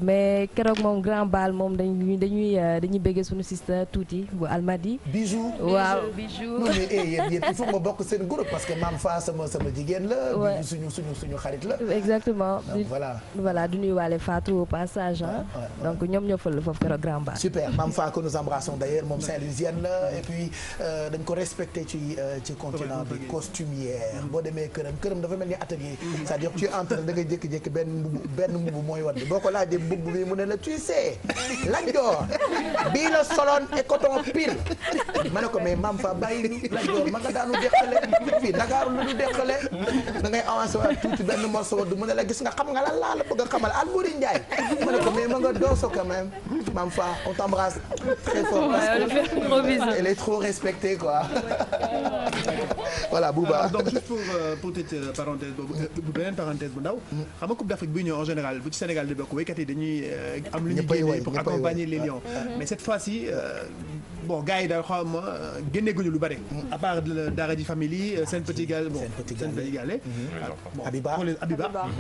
mais keroog moom grand bal moom dañuy bëggee sunu sister tuuti bu Almadi. Bijou waaw Bijou. non mais yéen il faut ma bokk seen groupe parce que maam Fa sama jigéen la. waaw suñu xarit la. exactement donc voilà du nuyuwaale Fatou au passage donc ñoom ñoo fël foofu keroog grand bal. super maam Fa que nous embrassons d'ailleurs moom Saint-Louisienne la et puis dañ ko respecté ci continent bi costumière boo demee këram dafa mel ni atelier c'est-à-dire tu entres da ngay jékki-jékki benn mbubu mooy wat bi boo ko laajee mbubu bi mu ne la tu sais Lat Dior bii la soloon et coton pile ma ne ko mais maam fa bàyyi Lat Dior ma nga daanu jeexale fii Dakar lu du déqale da ngay avancé waat tuuti benn morceau du mu ne la gis nga xam nga lan laa la bëgg a xamal Albouri Ndiaye ma ne ko mais ma nga dooso quand même Mame Fa on t'embrasse très fort parce que elle est trop respectée quoi voilà Bouba. Donc juste pour petite parenthèse boobu beneen parenthèse bu ndaw xam nga Coupe d'Afrique bi ñëw en général bu ci Sénégal di bokk waykat yi dañuy am lu ñu génne pour accompagner les Lions mais cette fois-ci bon gars yi daal xaw ma génneeguñu lu bari à part Daara J Family Sen Petit Gallé bon Sen Petit Gallé Abiba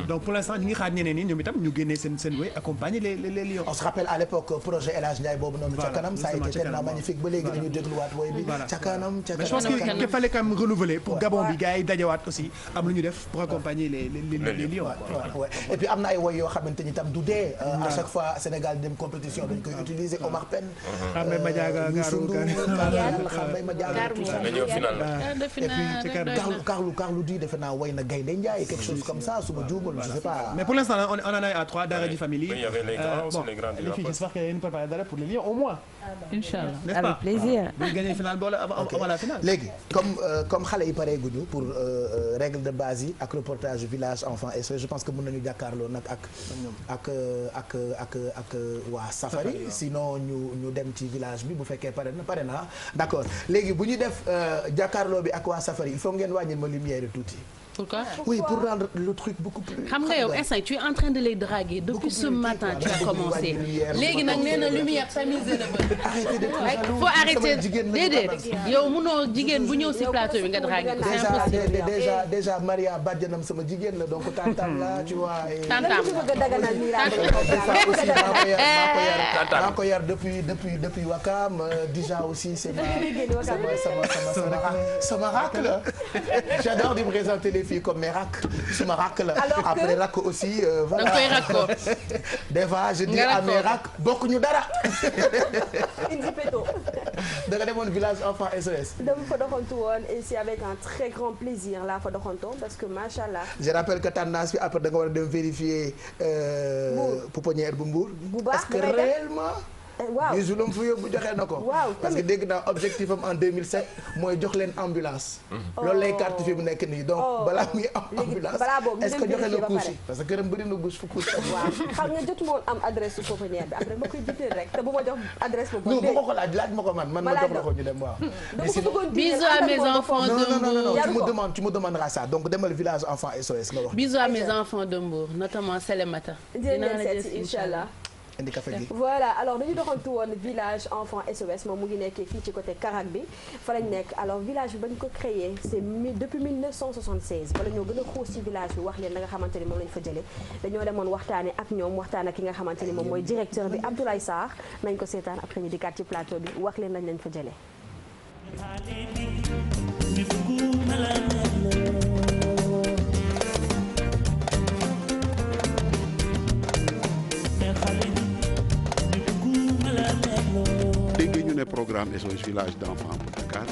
donc pour l'instant ñu ngi xaar ñeneen ñi ñoom itam ñu génnee seen way accompagner les Lions. On se rappelle à l'époque projet El Hadj Ndiaye boobu noonu ca kanam ça a été tellement magnifique ba léegi dañu dégluwaat woy bi ca kanam ca kanam. mais je pense qu'il fallait quand même renouveler pour Gabon bi gars yi dajawaat aussi am lu ñu def pour accompagner les Lions. Et puis am na ay woy yoo xamante ni tam du dee à chaque fois Sénégal dem compétition dañ koy utiliser Omar Pène Xamé Madiaga Xamé Madiaga tout ça et puis Carlou di defe naa woy na Gaynde Ndiaye quelque chose comme ça su ma juumul je sais pas. Mais pour l'instant on en a à 3 Daara J Family. Il y avait les grands aussi les grands les filles j'espère qu'il y a une préparation dara pour les Lions au moins. Inch'Allah avec plaisir. bu gagné finale boole avant la finale. léegi comme xale yi paree guñu pour règle de base yi ak reportage village enfant et je pense que mën nañu jàkkaarloo nag ak waa Safari sinon ñu dem ci village bi bu fekkee pare na d'accord léegi bu ñu def jàkkaarloo bi ak waa Safari il faut ngeen wàññil ma lumière yi tuuti. Pourquoi? Oui, pour rendre le truc beaucoup plus. xam nga yow instant tu es en train de les draguer depuis ce matin tu as commencé léegi nag nee na lumière tamiser la bëgg. faut arrêter déedéet yow munoo jigéen bu ñëw ci plateau bi nga draguer c'est impossible. déjà Maria bàjjanam sama jigéen la donc tantam la tu vois. tantam maa ko yar depuis Wakam déjà aussi c'est sama rak la j'adore di présenter les filles comme mes rak suma rak la après rak aussi voilà des fois je dis à mes rak bokkuñu dara indi péto da nga demoon village enfant SOS dama fa doxantu woon et c'est avec un très grand plaisir laa fa doxantoo parce que machallah je rappelle que tendance bi après da nga war a dem vérifier pouponnière bu Mbour est-ce que réellement waaw bisu lu mu fa yóbbu joxe na ko. parce que dégg naa objectif am en 2007 mooy jox leen ambulance. loolu lay carte fi mu nekk nii donc balaa muy am ambulance. est-ce que joxe na couche yi parce que këram bëri na couche fu couche. waaw xam nga jotuma woon am adresse su pouponnière bi après ma koy jiiteel rek te bu ma jox adresse boobu. non bu ma ko laaj ma ko man ma jox la ko ñu dem waaw. mais sinon bisous à mes enfants de Mbour. non tu me demanderas ça donc demal village enfant SOS nga wax. bisous à mes enfants de Mbour notamment Salemata. dinaa la jël inchallah. indi café gi. voilà alors dañu doxantu woon village enfant SOS moom mu ngi nekkee fii ci côté Karak bi fa lañ nekk alors village bi bañ ko créé c'est depuis 1976 bala ñoo gën a xuus ci village bi wax leen la nga xamante ni moom lañ fa jëlee dañoo demoon waxtaane ak ñoom waxtaan ak ki nga xamante ni moom mooy directeur bi Abdoulaye Sarr nañ ko seetaan après ñu dikkaat ci plateau bi wax leen lañ fa jëlee. dégg ñu ne programme SOS village d'enfants bu Dakar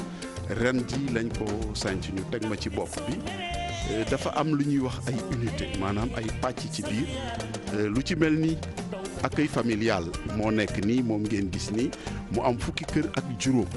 ren ji lañ ko sanc ñu teg ma ci bopp bi dafa am lu ñuy wax ay unité maanaam ay pàcc ci biir lu ci mel ni accueil familial moo nekk nii moom ngeen gis nii mu am fukki kër ak juróom